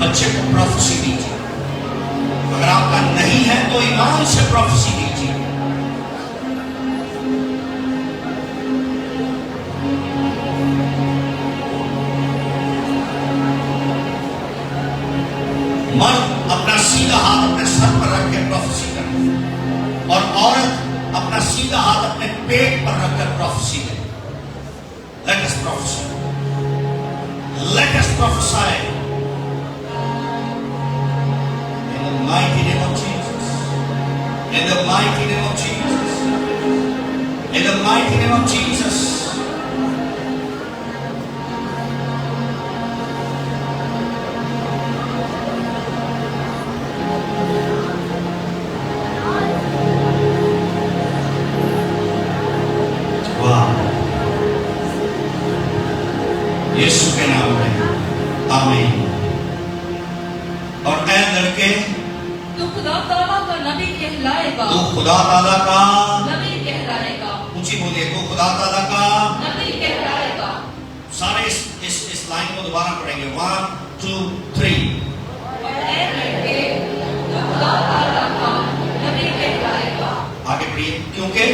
بچے کو پروفیسی دیجیے. اگر آپ کا نہیں ہے تو ایمان سے پروفیسی دیجیے. مرد اپنا سیدھا ہاتھ اپنے سر پر رکھ کے پروفیسی کرے اور عورت اپنا سیدھا ہاتھ اپنے پیٹ پر رکھ کر پروفیسی کرے. Let us prophesy. Let us prophesy. In the mighty name of Jesus. In the mighty name of Jesus. In the mighty name of Jesus. یسوع کے نام میں آمین. اور اے لڑکے تو خدا تعالیٰ کا نبی کہلائے گا. تو خدا تعالیٰ کا نبی کہلائے گا. اونچی بولیے تو خدا تعالیٰ کا نبی کہلائے گا. سارے اس لائن کو دوبارہ پڑھیں گے. 1 2 3. اور اے لڑکے تو خدا تعالیٰ کا نبی کہلائے گا. آگے پڑھیے. کیونکہ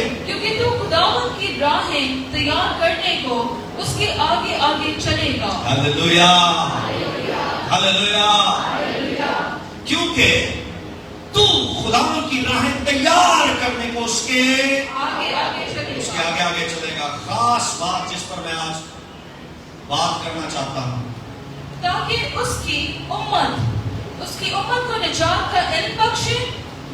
تو خداوند کی راہیں تیار کرنے کو اس کے آگے آگے چلے گا. Hallelujah hallelujah. کیونکہ تو خداوند کی راہیں تیار کرنے کو اس کے آگے آگے چلے اس کے آگے آگے چلے گا. خاص بات جس پر میں آج بات کرنا چاہتا ہوں تاکہ اس کی امت کو نجات کا علم بخشے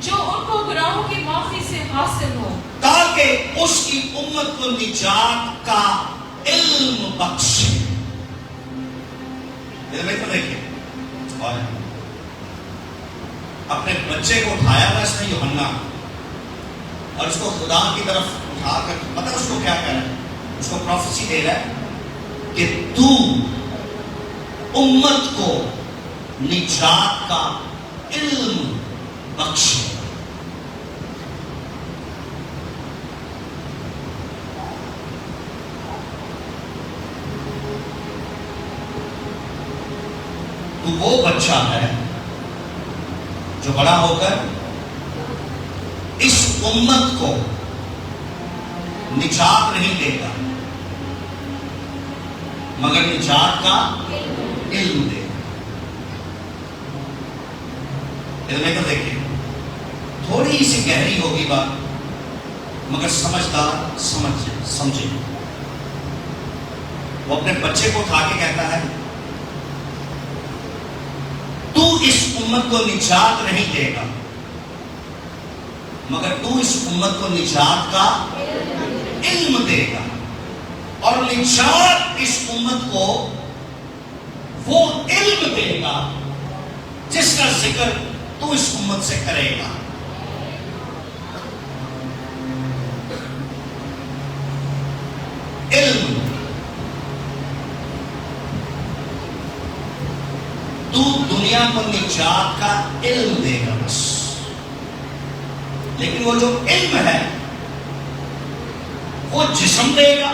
جو ان کو گناہوں کی معافی سے حاصل ہو. تاکہ اس کی امت کو نجات کا علم بخشے. دیکھیے اپنے بچے کو اٹھایا تھا اس نے یوحنا اور اس کو خدا کی طرف اٹھا کر پتہ اس کو کیا کہہ رہا ہے. اس کو پروفیسی دے رہا ہے کہ تو امت کو نجات کا علم بخشے. تو وہ بچہ ہے جو بڑا ہو کر اس امت کو نجات نہیں دے گا مگر نجات کا علم دے گا. علم کو دیکھیں تھوڑی سی گہری ہوگی بات مگر سمجھدار سمجھے. وہ اپنے بچے کو اٹھا کے کہتا ہے تو اس امت کو نجات نہیں دے گا مگر تو اس امت کو نجات کا علم دے گا. اور نجات اس امت کو وہ علم دے گا جس کا ذکر تو اس امت سے کرے گا. علم تو دنیا کو نجات کا علم دے گا بس. لیکن وہ جو علم ہے وہ جسم دے گا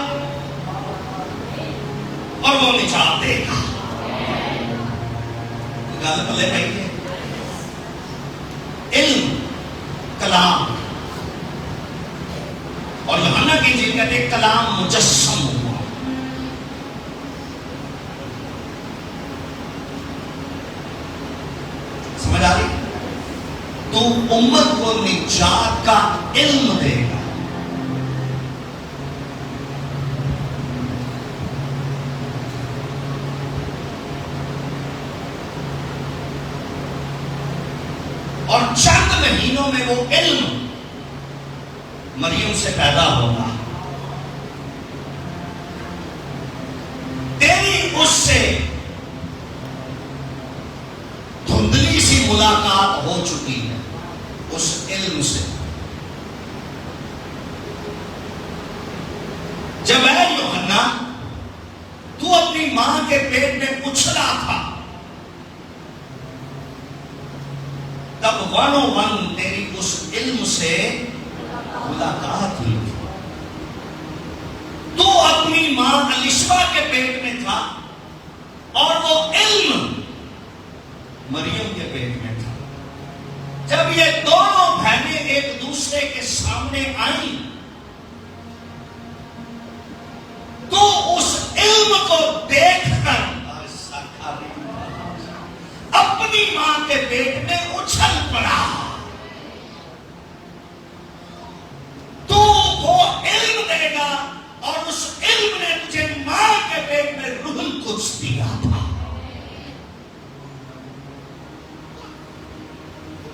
اور وہ نجات دے گا. گل پلے پائی ہے. علم کلام اور یوحنا کی انجیل کہتے ہیں کلام مجسم ہوا. سمجھ آ رہی؟ تو امت کو نجات کا علم دے گا. اور چند مہینوں میں وہ علم مریم سے پیدا ہوگا. تیری اس سے دھندلی سی ملاقات ہو چکی ہے اس علم سے. جب اے یوحنا تو اپنی ماں کے پیٹ میں اچھلا تھا تب 101 تیری اس علم سے ملاقات ہوئی تھی. تو اپنی ماں الیشبا کے پیٹ میں تھا اور وہ علم مریم کے پیٹ میں تھا. جب یہ دونوں بہنیں ایک دوسرے کے سامنے آئیں تو اس علم کو دیکھ کر اپنی ماں کے پیٹ میں اچھل پڑا. تو وہ علم دے گا اور اس علم نے تجھے ماں کے پیٹ میں روح القدس دیا تھا.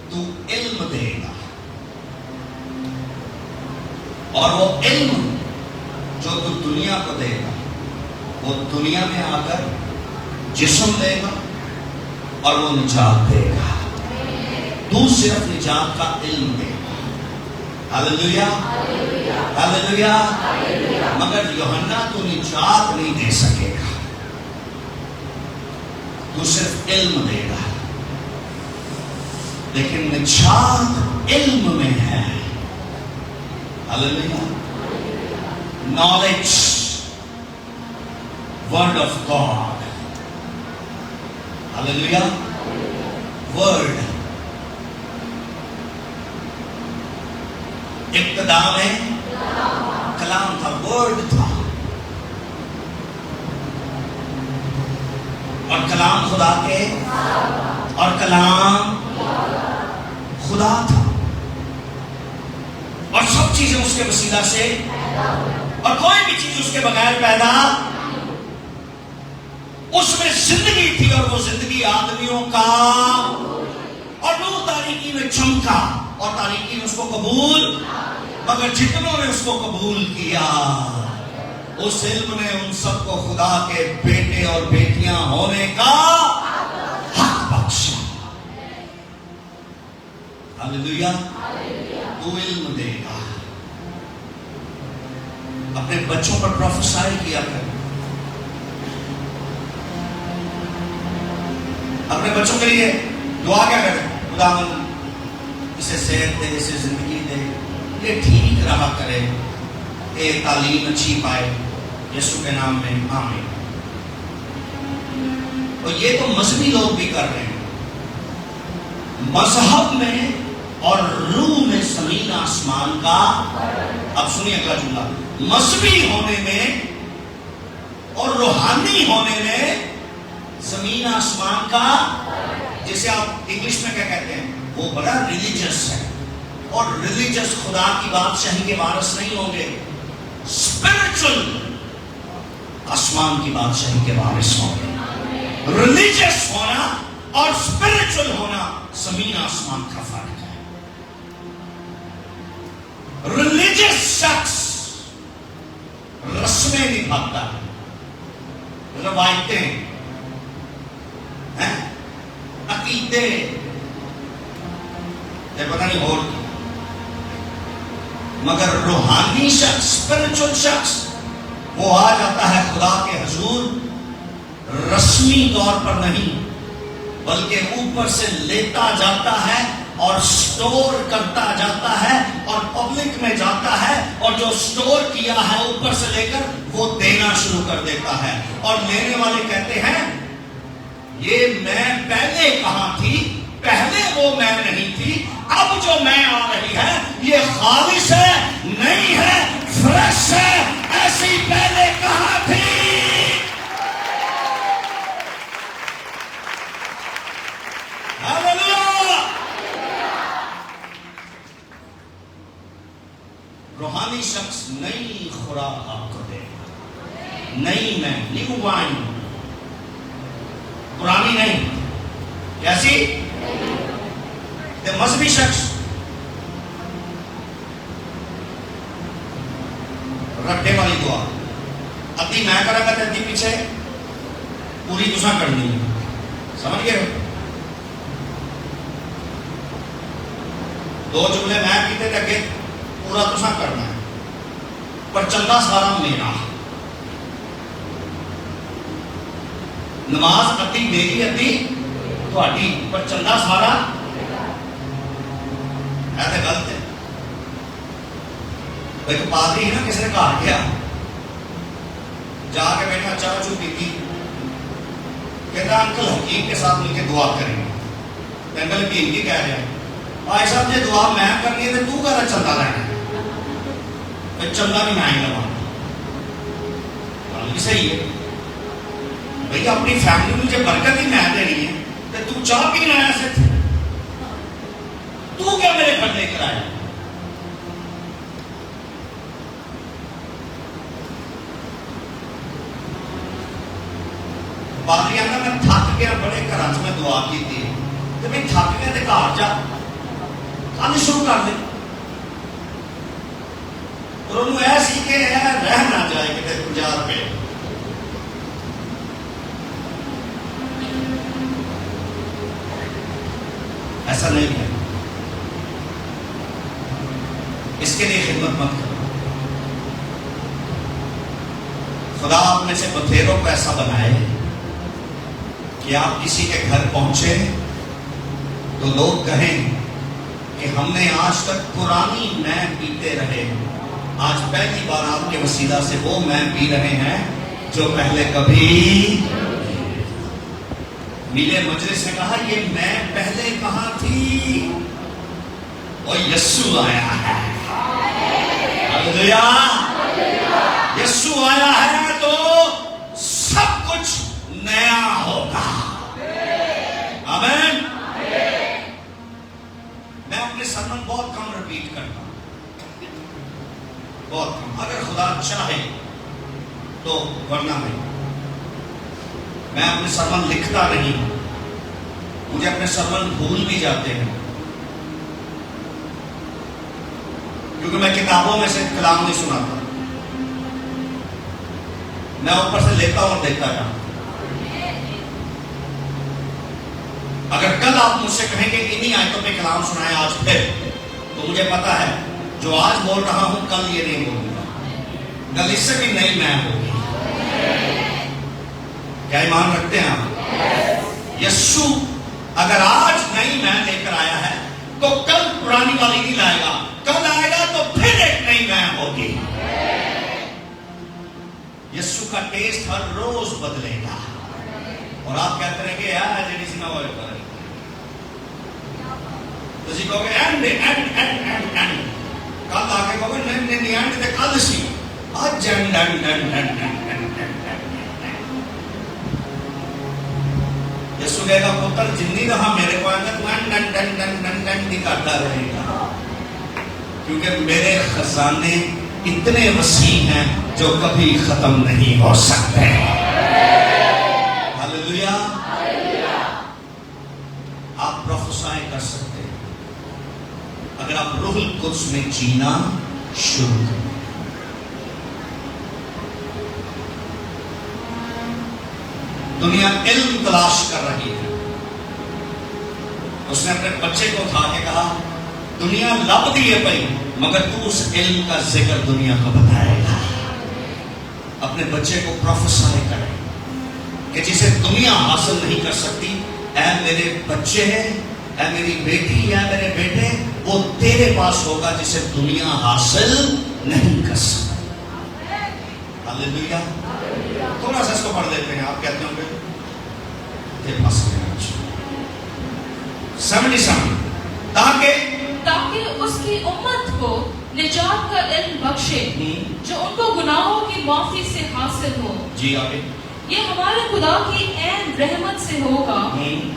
تو علم دے گا اور وہ علم جو تو دنیا کو دے گا وہ دنیا میں آ کر جسم دے گا اور وہ نجات دے گا. تو صرف نجات کا علم دے گا. ہاللیلویا ہاللیلویا. مگر یوحنا تو نجات نہیں دے سکے گا, تو صرف علم دے گا. لیکن نجات علم میں ہے. Hallelujah. Knowledge, word of God. Hallelujah. Word ابتدا میں کلام تھا, ورڈ تھا, اور کلام خدا کے اور کلام خدا تھا, اور سب چیزیں اس کے وسیلہ سے, اور کوئی بھی چیز اس کے بغیر پیدا. اس میں زندگی تھی اور وہ زندگی آدمیوں کا, اور نور تاریکی میں چمکا اور تاریکی نے اس کو قبول, مگر جتنوں نے اس کو قبول کیا اس علم نے ان سب کو خدا کے بیٹے اور بیٹیاں ہونے کا حق بخشا. ہاللیلویا. تو علم دے گا. اپنے بچوں پر پروفیسائی کیا کر, اپنے بچوں کے لیے دعا کیا کریں, خداوند اسے صحت دے, اسے زندگی دے, یہ ٹھیک رہا کرے, یہ تعلیم اچھی پائے, یسوع کے نام میں آمین. اور یہ تو مذہبی لوگ بھی کر رہے ہیں. مذہب میں اور روح میں زمین آسمان کا. اب سنیے اگلا جملہ, مذہبی ہونے میں اور روحانی ہونے میں زمین آسمان کا, جسے آپ انگلش میں کیا کہتے ہیں, وہ بڑا ریلیجس ہے, اور ریلیجس خدا کی بادشاہی کے وارث نہیں ہوں گے, اسپرچل آسمان کی بادشاہی کے وارث ہوں گے. ریلیجس ہونا اور اسپرچل ہونا زمین آسمان کا فرق ہے. ریلیجس شخص رسمیں نبھاتا ہے, روایتیں, عقیدے, پتہ نہیں اور, مگر روحانی شخص, اسپرچل شخص, وہ آ جاتا ہے خدا کے حضور رسمی طور پر نہیں بلکہ اوپر سے لیتا جاتا ہے اور سٹور کرتا جاتا ہے اور پبلک میں جاتا ہے, اور جو سٹور کیا ہے اوپر سے لے کر وہ دینا شروع کر دیتا ہے. اور لینے والے کہتے ہیں یہ میں پہلے کہاں تھی, پہلے وہ میں نہیں تھی, اب جو میں آ رہی ہے یہ خالص ہے, نہیں ہے, فریش ہے, ایسی پہلے کہاں تھی. ہاللیلویا. روحانی شخص نئی خوراک آپ کو دے گا, نئی میں, نیو وائن, پرانی نہیں. کیسی؟ مذہبی شخص رٹے والی دعا, ادھی میں کرا کرتے, ادھی پیچھے, پوری تساں کرنی ہے. سمجھ گئے؟ دو جملے میں کیتے تھے کہ پورا تساں کرنا ہے, پر چندہ سارا میرا. نماز ادھی میری ادھی تہاڈی, پر چندہ سارا ایسے غلط ہے. ایک پادری نا کسی نے گھر گیا, جا کے بیٹھا, چائے چو پیتی, کہتا انکل حکیم کے ساتھ مل کے دعا کریں گے. انکل یقین کی کہہ رہے ہیں بھائی صاحب جی دعا میں کرنی ہے تو کہہ رہا چندہ لینا ہے، چندہ بھی میں ہی لگا بھی صحیح ہے بھائی اپنی فیملی میں جب برکت ہی میں دینی ہے تو تو چاہ بھی نہیں آیا سکتے، تو کیا میرے گھر لے کر آیا؟ باقی آنا میں تھک گیا بڑے گھر میں دعا کی تھی تو میں تھک گیا تو گھر جا کھانا شروع کر دے اور انہوں ایسی کہ رہ نہ جائے کہ 50 روپے ایسا نہیں ہے، اس کے لیے خدمت مت کرو. خدا آپ میں سے بتھیروں کو ایسا بنائے کہ آپ کسی کے گھر پہنچے تو لوگ کہیں کہ ہم نے آج تک پرانی میں پیتے رہے، آج پہلی بار آپ کے وسیلہ سے وہ میں پی رہے ہیں جو پہلے کبھی. میلے مجلس نے کہا یہ میں پہلے کہاں تھی، اور یسوع آیا ہے. ہلیلویا، یسوع آیا ہے تو سب کچھ نیا ہوگا. آمین. میں اپنے سرمن بہت کم ریپیٹ کرتا ہوں، بہت کم. اگر خدا چاہے تو، ورنہ نہیں. میں اپنے سرمن لکھتا نہیں، مجھے اپنے سرمن بھول بھی جاتے ہیں کیونکہ میں کتابوں میں سے کلام نہیں سناتا، میں اوپر سے لیتا ہوں اور دیکھتا جاتا. اگر کل آپ مجھ سے کہیں کہ انہی آیتوں پہ کلام سنائے آج پھر، تو مجھے پتا ہے جو آج بول رہا ہوں کل یہ نہیں بولوں گا، کل اس سے بھی نئی میں ہوگی. کیا ایمان رکھتے ہیں آپ؟ یسوع اگر آج نئی میں لے کر آیا ہے تو کل پرانی والی نہیں لائے گا، کل آئے گا تو پھر ایک نئی میں ہوگی. یسوع کا ٹیسٹ ہر روز بدلے گا. اور آپ کہتے رہیں کہ یار جی سی نہ ہوئے پر تو کہو گے کل آ کے کہو گے نہیں اینڈ تے کل سی آج یسوع کہے گا پتر جنی رہا میرے کو نہیں کرتا رہے گا، کیونکہ میرے خزانے اتنے وسیع ہیں جو کبھی ختم نہیں ہو سکتے. ہلیلویا. آپ پروفیسائی کر سکتے ہیں اگر آپ روح القدس میں جینا شروع کریں. دنیا علم تلاش کر رہی ہے. اس نے اپنے بچے کو اٹھا کے کہا دنیا لب دیے پئی مگر تو اس علم کا ذکر دنیا کو بتائے گا. اپنے بچے کو پروفیسائی کرے کہ جسے دنیا حاصل نہیں کر سکتی، اے میرے بچے، اے میری بیٹی، اے میرے بیٹے، وہ تیرے پاس ہوگا جسے دنیا حاصل نہیں کر سکتی. ہلیلویا. تھوڑا سا اس کو پڑھ دیتے ہیں. آپ کہتے ہوں گے تیرے پاس 77 تاکہ اس کی امت کو نجات کا علم بخشے جو ان کو گناہوں کی معافی سے حاصل ہو. جی آگے. یہ ہمارے خدا کی عین رحمت سے ہوگا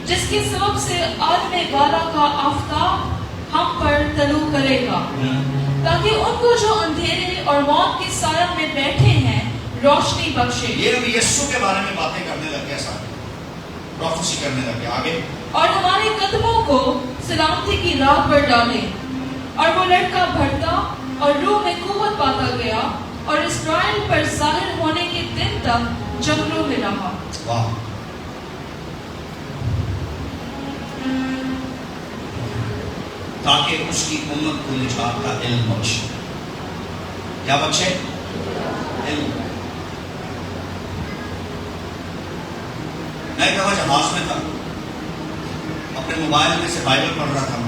جس کے سبب سے عالم والا کا آفتاب ہم پر طلوع کرے گا، تاکہ ان کو جو اندھیرے اور موت کے سایہ میں بیٹھے ہیں روشنی بخشے. یہ ابھی یسوع کے بارے میں باتیں کرنے لگ گیا، ساتھ پروفیسی کرنے لگ گیا. آگے. اور ہمارے قدموں کو سلامتی کی راہ پر ڈالے. اور وہ لڑکا بڑھتا اور روح میں قوت پاتا گیا اور اسرائیل پر ظاہر ہونے کے دن تک جنگلوں میں رہا. واہ. تاکہ اس کی امت کو نجات کا علم بخشے. کیا بخشے؟ علم. میں کہاں جہاز میں تھا، اپنے موبائل میں سے بائبل پڑھ رہا تھا.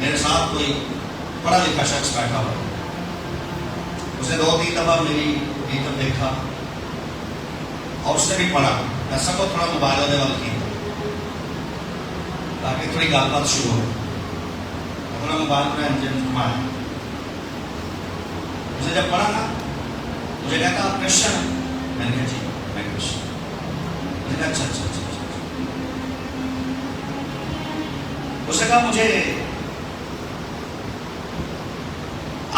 میرے ساتھ کوئی پڑھا لکھا شخص بیٹھا ہوا، اس نے 2-3 دفعہ میری طرف دیکھا اور اس نے بھی پڑھا. میں سب کو تھوڑا موبائل والے وال کی. تاکہ تھوڑی گال بات شروع ہو. اپنا موبائل پہ انجن گھمایا. مجھے جب پڑھا نا مجھے کہتا آپ کرسچن ہیں؟ میں نے کہا جی میں کرسچن. میں نے کہا اچھا اچھا اچھا. اس نے کہا مجھے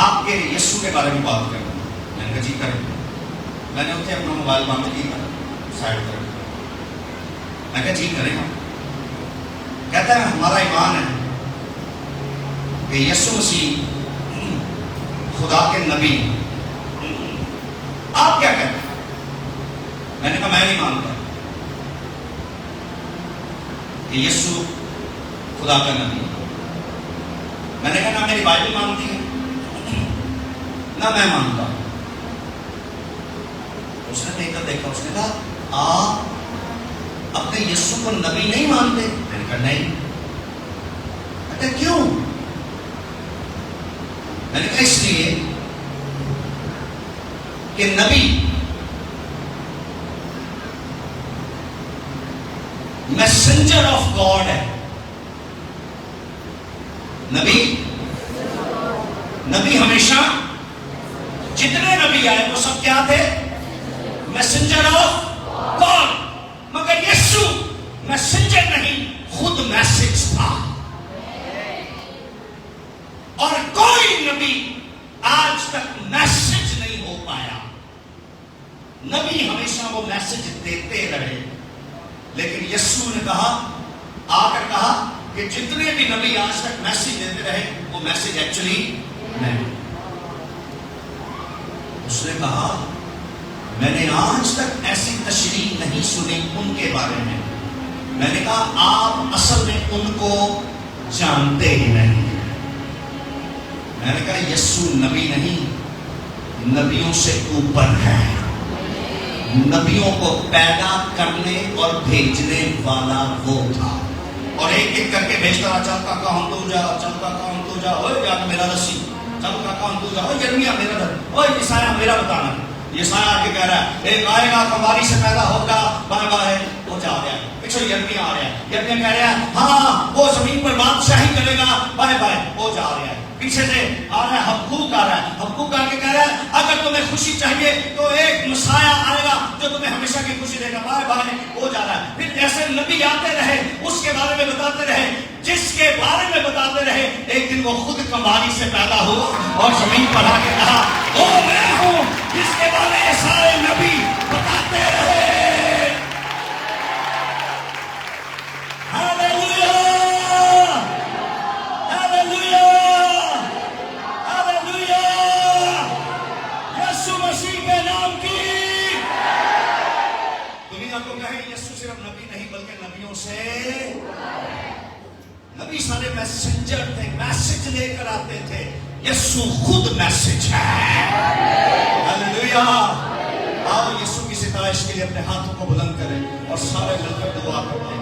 آپ کے یسوع کے بارے میں بات کرنا. میں نے کہا جی کریں. میں نے اتنے اپنا موبائل بند کیا سائڈ پر. میں کہا جی کریں ہم. کہتا ہے ہمارا ایمان ہے کہ یسوع مسیح خدا کے نبی. آپ کیا کہتے ہیں؟ میں نے کہا میں نہیں مانتا کہ یسوع خدا کا نبی. میں نے کہا نہ میری بائبل مانتی ہے نہ میں مانتا. اس نے دیکھا اس نے کہا آپ اپنے یسوع کو نبی نہیں مانتے؟ میں نے کہا نہیں. کہتے کیوں؟ میں نے کہا اس لیے کہ نبی میسنجر آف گاڈ ہے. نبی ہمیشہ جتنے نبی آئے وہ سب کیا تھے؟ Messenger of God. مگر یسوع میسنجر نہیں خود میسج تھا. اور کوئی نبی آج تک میسج نہیں ہو پایا. نبی ہمیشہ وہ میسج دیتے رہے. لیکن یسوع نے آ کر کہا کہ جتنے بھی نبی آج تک میسج دیتے رہے وہ میسج ایکچولی نہیں. اس نے کہا میں نے آج تک ایسی تشریح نہیں سنی ان کے بارے میں. میں نے کہا آپ اصل میں ان کو جانتے ہی نہیں. میں نے کہا یسوع نبی نہیں نبیوں سے اوپر ہے. نبیوں کو پیدا کرنے اور بھیجنے والا وہ تھا. اور ایک ایک کر کے بھیجتا رہا. چل کاکا ہم تو جا, چل کاکا ہم تو جا, اوے جا کے میرا رسی, چل کاکا ہم تو جا, اوے یرمیا میرا در, اوے یسایہ میرا بتانا. یسایہ آ کے کہہ رہا ہے ایک آئے گا کماری سے پیدا ہوگا, بائیں بائیں وہ جا رہا ہے. پیچھے یرمیا آ رہا ہے. یرمیا کہہ رہا ہے ہاں وہ زمین پر بادشاہی کرے گا, بائیں بائیں وہ جا رہا ہے. پیچھے سے آ رہا ہے حبقوق آ رہا ہے. حبقوق آ کے کہہ رہا ہے اگر تمہیں خوشی چاہیے تو ایک مسایہ آئے گا جو تمہیں ہمیشہ کی خوشی دے گا, بائیں بائیں وہ جا رہا ہے. پھر جیسے نبی آتے رہے اس کے بارے میں بتاتے رہے, جس کے بارے میں بتاتے رہے, ایک دن وہ خود کماری سے پیدا ہوا اور زمین پر آ کے کہا او میں ہوں جس کے بارے میں سارے نبی بتاتے رہے. نبی سارے میسنجر تھے, میسج لے کر آتے تھے. یسوع خود میسج ہے. ہلیلویا. آؤ یسوع کی ستائش کے لیے اپنے ہاتھوں کو بلند کریں اور سارے مل کر دعا کرتے ہیں.